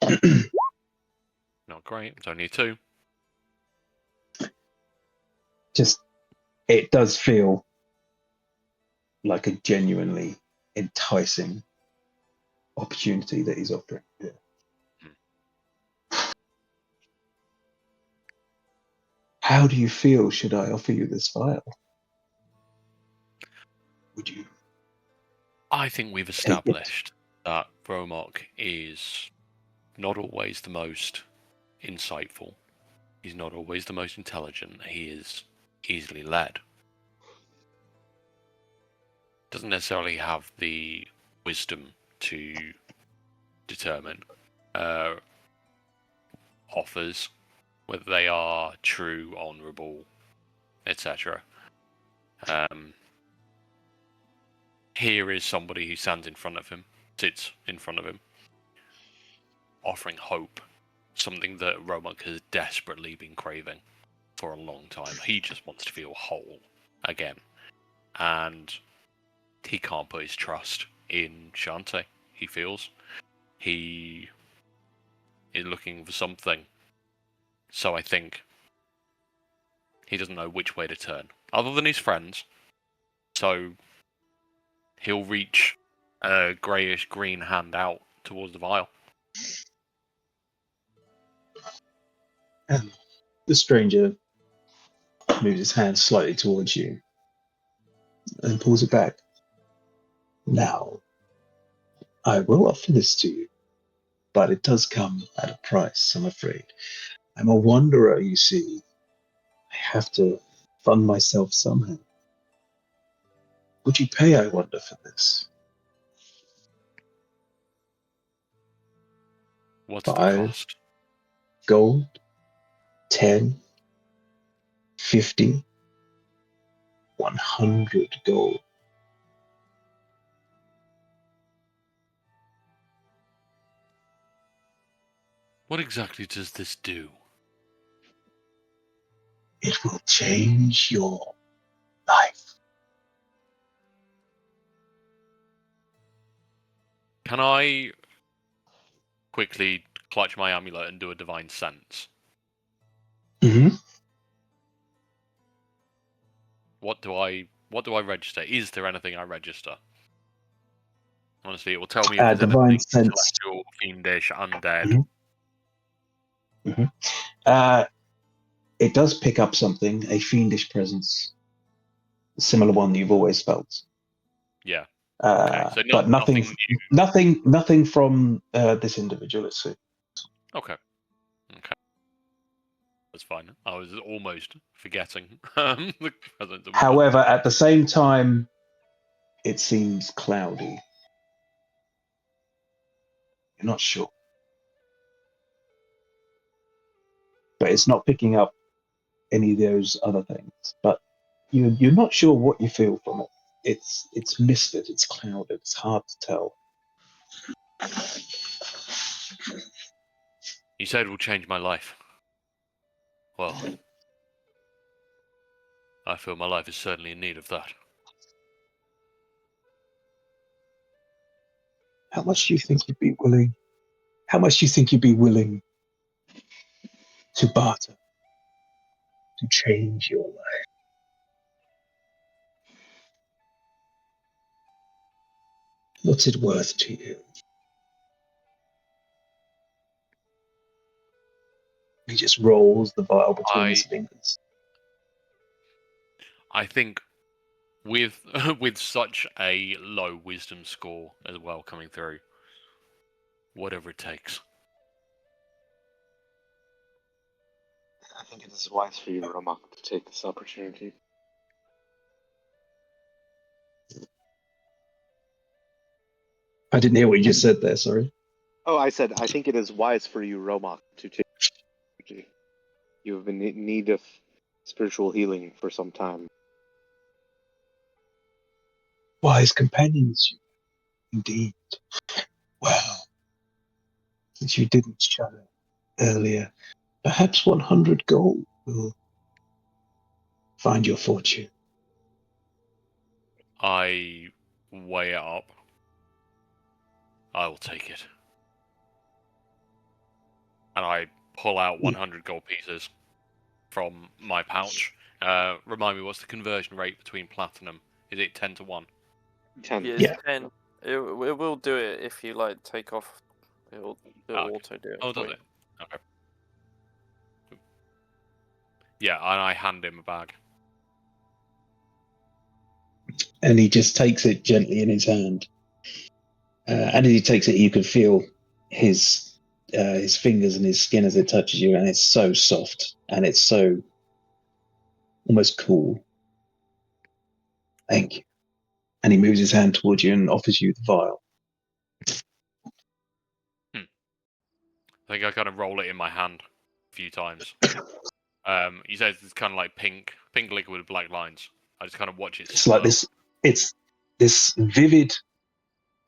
Mm-hmm. Not great. It's only a 2. Just, it does feel like a genuinely enticing opportunity that he's offering. Yeah. How do you feel should I offer you this vial? Would you? I think we've established that Bromok is not always the most insightful. He's not always the most intelligent. He is easily led. Doesn't necessarily have the wisdom to determine offers, whether they are true, honourable, etc. Here is somebody who stands in front of him, sits in front of him, offering hope, something that Romok has desperately been craving for a long time. He just wants to feel whole again. And he can't put his trust in Shantae, he feels. He is looking for something. So I think he doesn't know which way to turn, other than his friends. So he'll reach a greyish-green hand out towards the vial. The stranger moves his hand slightly towards you and pulls it back. Now, I will offer this to you, but it does come at a price, I'm afraid. I'm a wanderer, you see. I have to fund myself somehow. Would you pay, I wonder, for this? What's the 5 cost? gold? 10? 50? 100 gold? What exactly does this do? It will change your life. Can I quickly clutch my amulet and do a divine sense? Mm-hmm. What do I register? Is there anything I register? Honestly, it will tell me if there's Divine anything sense. celestial, fiendish, undead. It does pick up something, a fiendish presence, a similar one you've always felt. Yeah. Okay, so But nothing from this individual. Let's see. Okay. That's fine. I was almost forgetting the presence of However, at the same time, it seems cloudy. You're not sure. But it's not picking up any of those other things. But you're not sure what you feel from it. It's misted, it's clouded, it's hard to tell. You said it will change my life. Well, I feel my life is certainly in need of that. How much do you think you'd be willing? How much do you think you'd be willing to barter to change your life? What's it worth to you? He just rolls the vial between his fingers. I think with with such a low wisdom score as well coming through, whatever it takes. I think it is wise for you, Romok, to take this opportunity. I didn't hear what you just said there, sorry. Oh, I said, I think it is wise for you, Romok, to take this opportunity. You have been in need of spiritual healing for some time. Wise companions, indeed. Well, since you didn't shudder earlier, perhaps 100 gold will find your fortune. I weigh it up. I will take it. And I pull out 100 gold pieces from my pouch. Remind me, what's the conversion rate between platinum? Is it 10 to 1? 10. Yeah, Yeah. it's 10. It will do it if you like take off. It'll Okay. auto do it. Oh, for does you. it? Okay. Yeah, and I hand him a bag. And he just takes it gently in his hand. And as he takes it, you can feel his fingers and his skin as it touches you, and it's so soft and it's so almost cool. Thank you. And he moves his hand towards you and offers you the vial. I think I kind of roll it in my hand a few times. He says it's kind of like pink liquid with black lines. I just kind of watch it. It's like this. It's this vivid,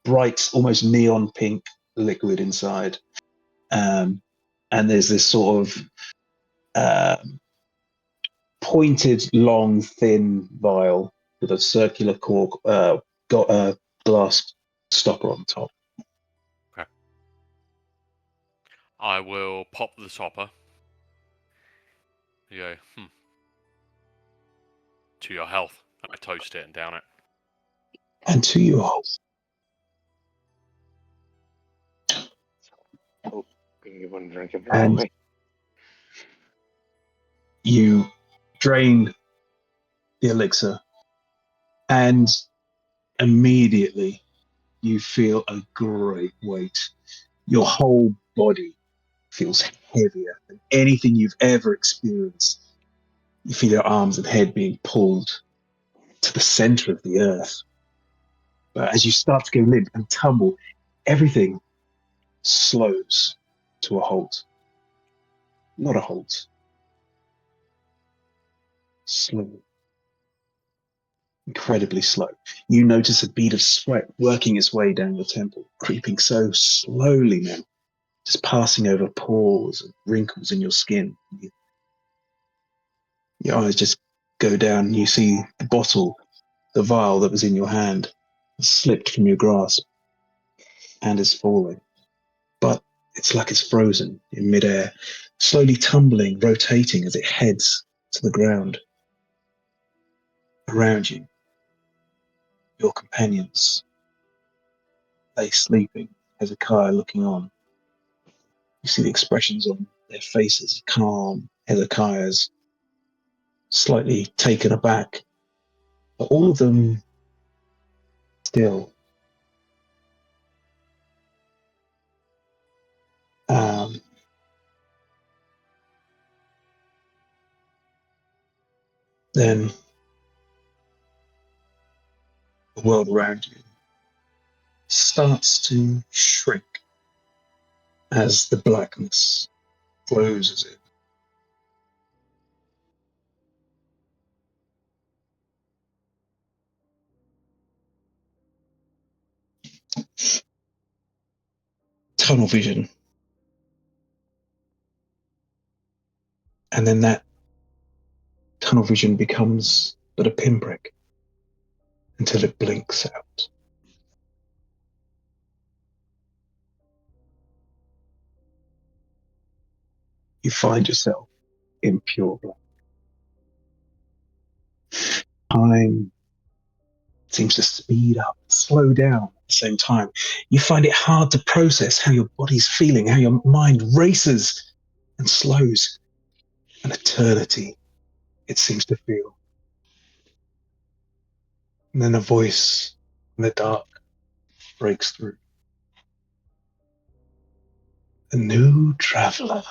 bright, almost neon pink liquid inside, and there's this sort of pointed, long, thin vial with a circular cork, got a glass stopper on top. Okay. I will pop the topper. You go, to your health. And I toast it and down it. And to yours. Oh, can give one drink of And that. you drain the elixir, and immediately you feel a great weight. Your whole body feels heavier than anything you've ever experienced. You feel your arms and head being pulled to the center of the earth. But as you start to go limp and tumble, everything slows to a halt. Not a halt. Slow. Incredibly slow. You notice a bead of sweat working its way down your temple, creeping so slowly now, just passing over pores and wrinkles in your skin. Your eyes just go down and you see the bottle, the vial that was in your hand, has slipped from your grasp and is falling. But it's like it's frozen in midair, slowly tumbling, rotating as it heads to the ground. Around you, your companions lay sleeping, Hezekiah looking on. You see the expressions on their faces, calm, Hezekiah's slightly taken aback, but all of them still. Then the world around you starts to shrink as the blackness closes in. Tunnel vision. And then that tunnel vision becomes but a pinprick until it blinks out. You find yourself in pure black. Time seems to speed up, slow down at the same time. You find it hard to process how your body's feeling, how your mind races and slows. An eternity, it seems to feel. And then a voice in the dark breaks through. A new traveler.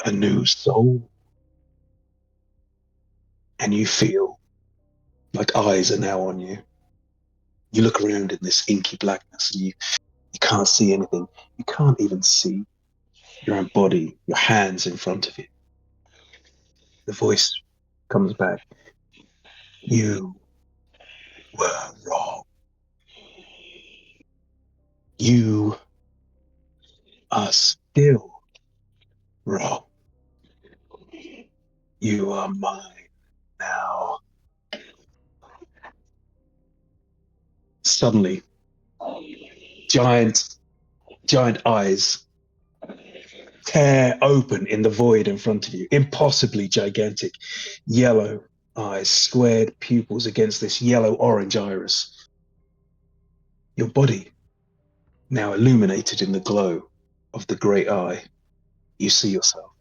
A new soul. And you feel like eyes are now on you. You look around in this inky blackness and you can't see anything. You can't even see your own body, your hands in front of you. The voice comes back. You were wrong. You are still wrong. You are mine now. Suddenly, giant eyes tear open in the void in front of you. Impossibly gigantic, yellow eyes, squared pupils against this yellow-orange iris. Your body, now illuminated in the glow of the great eye, you see yourself.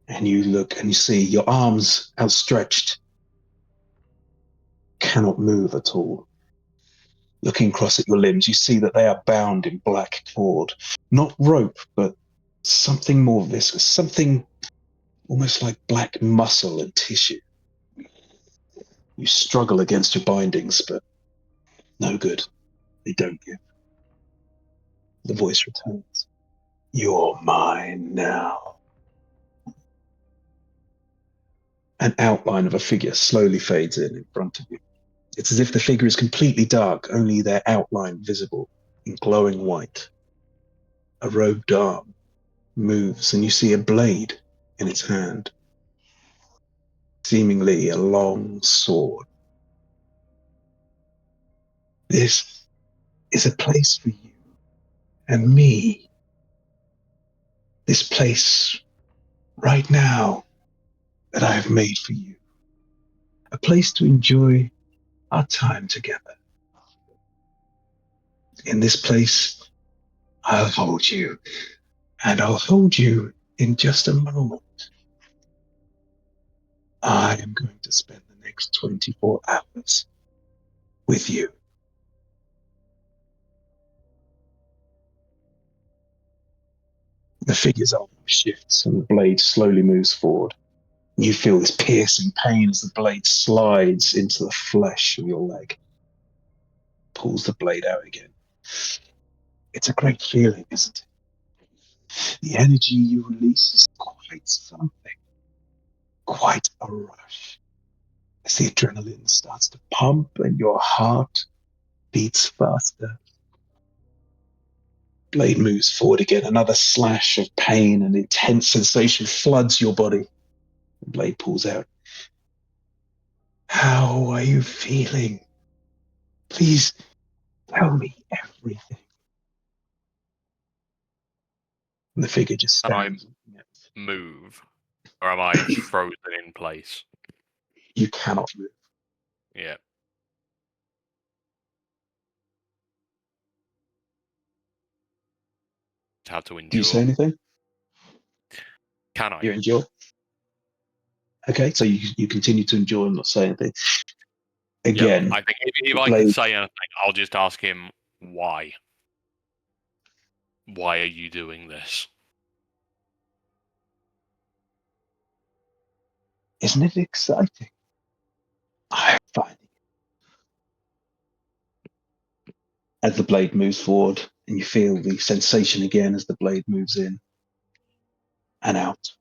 And you look and you see your arms outstretched, cannot move at all. Looking across at your limbs, you see that they are bound in black cord. Not rope, but something more viscous, something almost like black muscle and tissue. You struggle against your bindings, but no good. They don't give. The voice returns. You're mine now. An outline of a figure slowly fades in front of you. It's as if the figure is completely dark, only their outline visible in glowing white. A robed arm moves, and you see a blade in its hand, seemingly a long sword. This is a place for you and me. This place right now that I have made for you. A place to enjoy our time together. In this place, I'll hold you, and I'll hold you in just a moment. I am going to spend the next 24 hours with you. The figure's arm shifts and the blade slowly moves forward. You feel this piercing pain as the blade slides into the flesh of your leg. Pulls the blade out again. It's a great feeling, isn't it? The energy you release is quite something. Quite a rush. As the adrenaline starts to pump and your heart beats faster. Blade moves forward again. Another slash of pain and intense sensation floods your body. The blade pulls out. How are you feeling? Please tell me everything. And the figure just Can I stands. move? Or am I just frozen in place? You cannot move. Yeah. How to endure. Do you say anything? Can I? You endure? Okay, so you continue to endure and not say anything. Again, I think if I blade... can say anything, I'll just ask him why. Why are you doing this? Isn't it exciting? I'm finding it. As the blade moves forward, and you feel the sensation again as the blade moves in and out.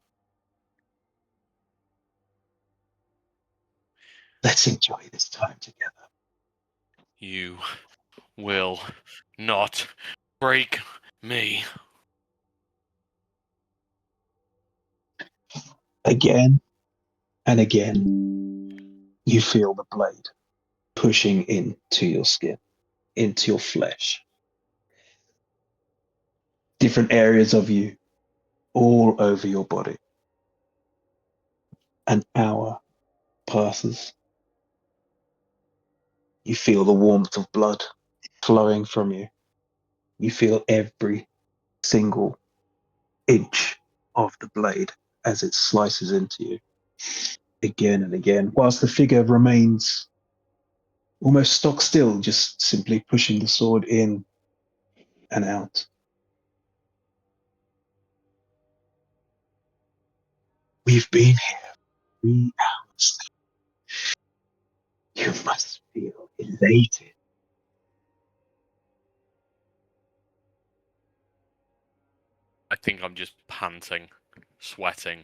Let's enjoy this time together. You will not break me. Again and again, you feel the blade pushing into your skin, into your flesh. Different areas of you, all over your body. An hour passes. You feel the warmth of blood flowing from you. You feel every single inch of the blade as it slices into you again and again, whilst the figure remains almost stock still, just simply pushing the sword in and out. We've been here 3 hours. You must feel elated. I think I'm just panting, sweating,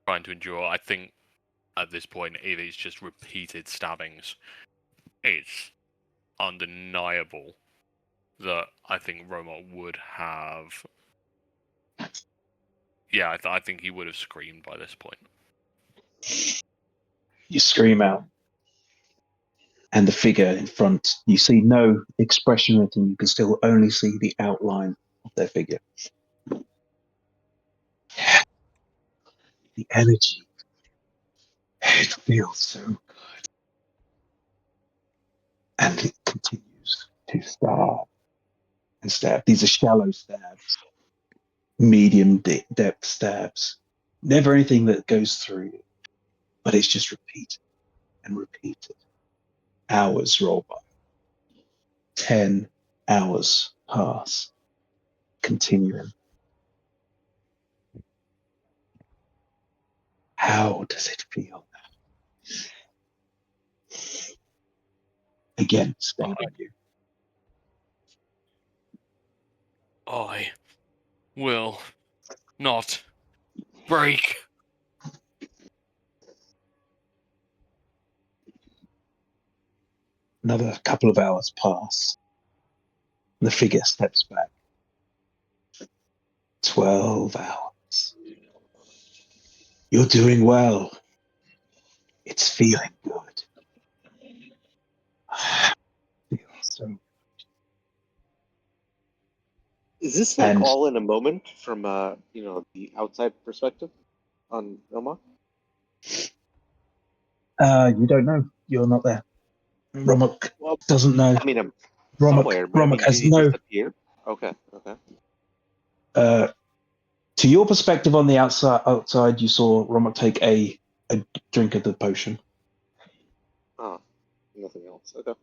trying to endure. I think at this point, if it's just repeated stabbings, it's undeniable that I think Roma would have. Yeah, I think he would have screamed by this point. You scream out, And the figure in front, you see no expression or anything. You can still only see the outline of their figure. The energy. It feels so good. And it continues to stab and stab. These are shallow stabs, medium depth stabs. Never anything that goes through you, but it's just repeated and repeated. Hours roll by. 10 hours pass, continuing. How does it feel now? Again, staying on you. I will not break. Another couple of hours pass. The figure steps back. 12 hours. You're doing well. It's feeling good. Feels so. Is this like And- all in a moment from the outside perspective on Roma? You don't know. You're not there. Romok Well, doesn't know. I mean, I'm somewhere, but I mean, Romok has did he no. disappear? Okay. To your perspective on the outside, you saw Romok take a drink of the potion. Oh, nothing else. Okay.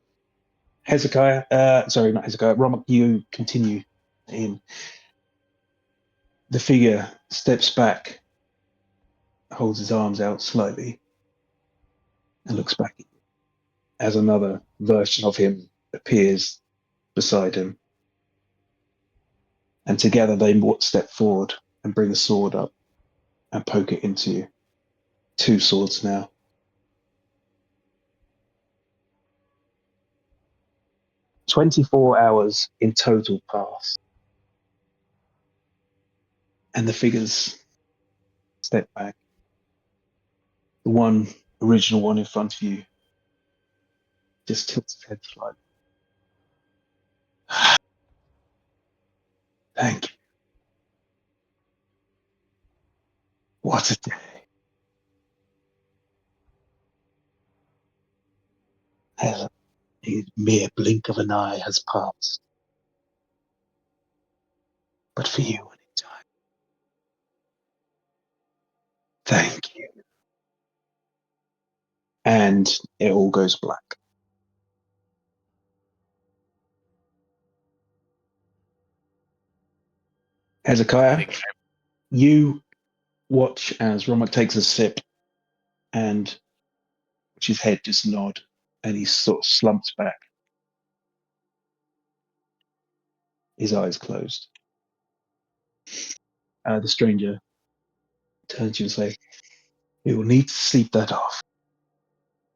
Hezekiah, sorry, not Hezekiah. Romok, you continue in. The figure steps back, holds his arms out slightly, and looks back at you as another version of him appears beside him. And together they step forward and bring a sword up and poke it into you. 2 swords now. "24 hours in total pass. And the figures step back. The original one in front of you just tilts its head slightly. Thank you. What a day. A mere blink of an eye has passed. But for you, any time. Thank you. And it all goes black. Hezekiah, you watch as Romok takes a sip and watch his head just nod and he sort of slumps back. His eyes closed. The stranger turns to you and says, "You will need to sleep that off.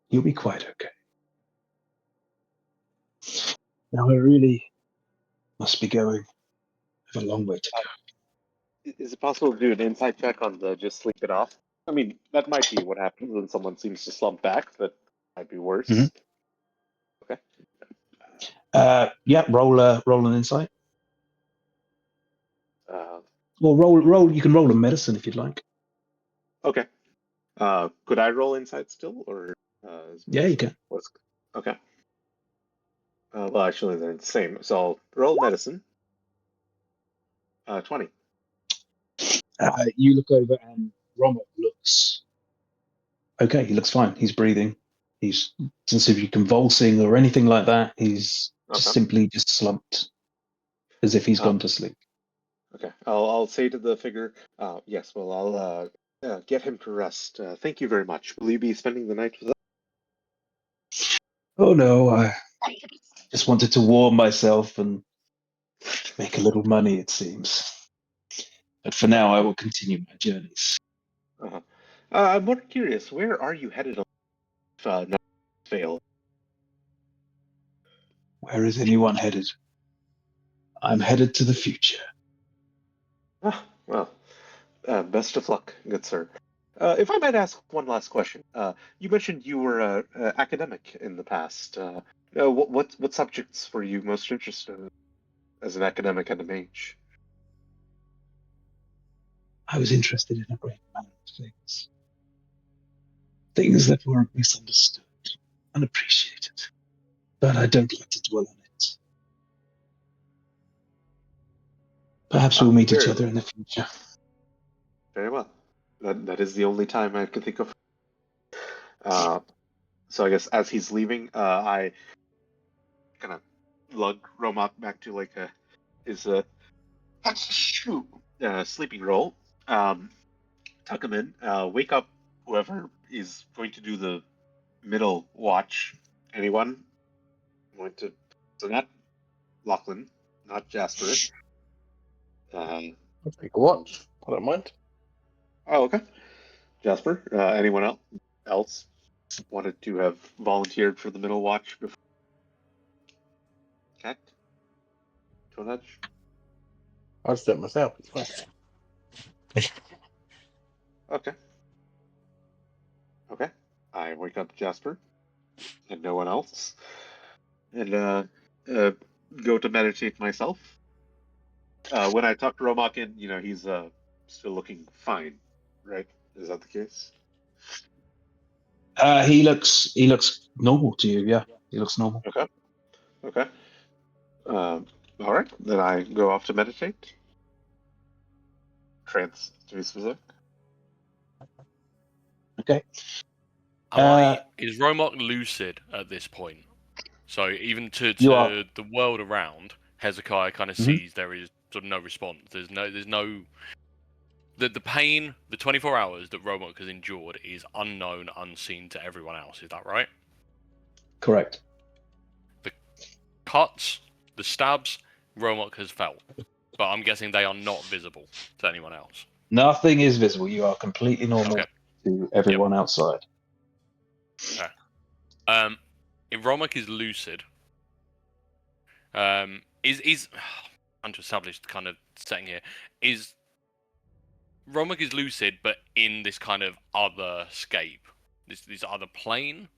You'll be quite okay. Now I really must be going. I have a long way to go." Is it possible to do an insight check on the just sleep it off? I mean, that might be what happens when someone seems to slump back, but might be worse. Mhm. Okay. Yeah, roll an insight. Uh, Well, roll. You can roll a medicine if you'd like. okay. Could I roll insight still, or Yeah, you can. Okay. Well, actually, they're the same. So I'll roll medicine. 20. You look over and Romok looks okay. He looks fine. He's breathing. He doesn't seem to be convulsing or anything like that. He's just Okay. simply just slumped, as if he's gone to sleep. Okay. I'll say to the figure, yes. Well, I'll get him to rest. Thank you very much. Will you be spending the night with us? Oh no, I just wanted to warm myself and make a little money, it seems. But for now, I will continue my journeys. I'm more curious. Where are you headed? If not fail. Where is anyone headed? I'm headed to the future. Well, best of luck, good sir. If I might ask one last question, you mentioned you were an academic in the past. What subjects were you most interested in as an academic and a mage? I was interested in a great amount of things. Things that were misunderstood, unappreciated. But I don't like to dwell on it. Perhaps we'll meet each Very other well. in the future. Very well. That is the only time I can think of. So I guess as he's leaving, I kind of lug Romak back to like his sleeping roll. Tuck him in. Wake up whoever is going to do the middle watch. Anyone? So not Lachlan, not Jasper. I'll take a watch. I don't mind. Oh, okay. Jasper. Anyone else wanted to have volunteered for the middle watch before? Cat? Tonaj? I'll just do it myself. It's fine. Okay. Okay. I wake up Jasper and no one else, and go to meditate myself. When I talk to Romak, he's still looking fine, right? Is that the case? He looks normal to you. Yeah, he looks normal. Okay. Okay. All right. Then I go off to meditate. Trance, to be specific. Okay. Is Romok lucid at this point? So even to You are. the world around, Hezekiah kind of sees there is sort of no response. There's no the pain, the 24 hours that Romok has endured is unknown, unseen to everyone else. Is that right? Correct. The cuts, the stabs, Romok has felt, but I'm guessing they are not visible to anyone else. Nothing is visible. You are completely normal to everyone outside. Okay. If Romok is lucid, is under-established kind of setting here, is Romok is lucid, but in this kind of other scape, this other plane,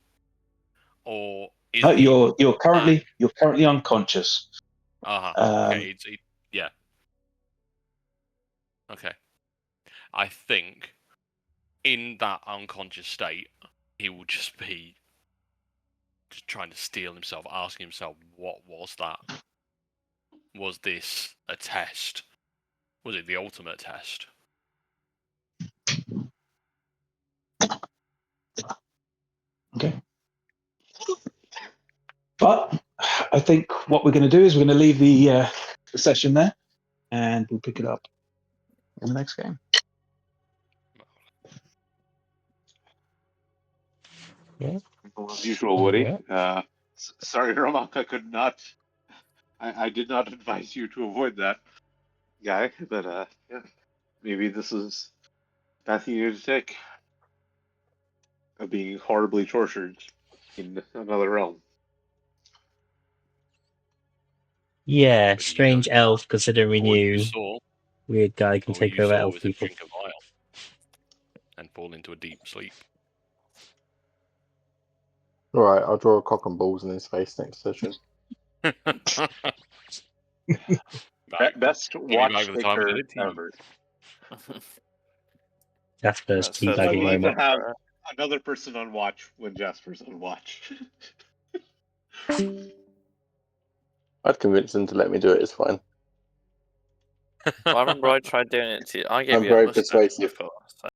or is you're currently unconscious. okay, yeah. Okay. I think in that unconscious state, he will just be trying to steel himself, asking himself, what was that? Was this a test? Was it the ultimate test? Okay. But I think what we're going to do is we're going to leave the session there, and we'll pick it up in the next game. Yeah. Well, as usual, Woody. Yeah. Sorry, Romak, I did not advise you to avoid that guy, but yeah, maybe this is the path you need to take. Of being horribly tortured in another realm. Yeah, strange elf, considering All you saw, weird guy can all take you over saw elf was people. a drink of ale and fall into a deep sleep. Alright, I'll draw a cock and balls in his face next session. Best watch back the time I taker did it to you. ever. Jasper's That's teabagging We need to Romok. have another person on watch when Jasper's on watch. I'd convince him to let me do it, it's fine. I remember I tried doing it to you. I gave I'm you very a mustache persuasive. before.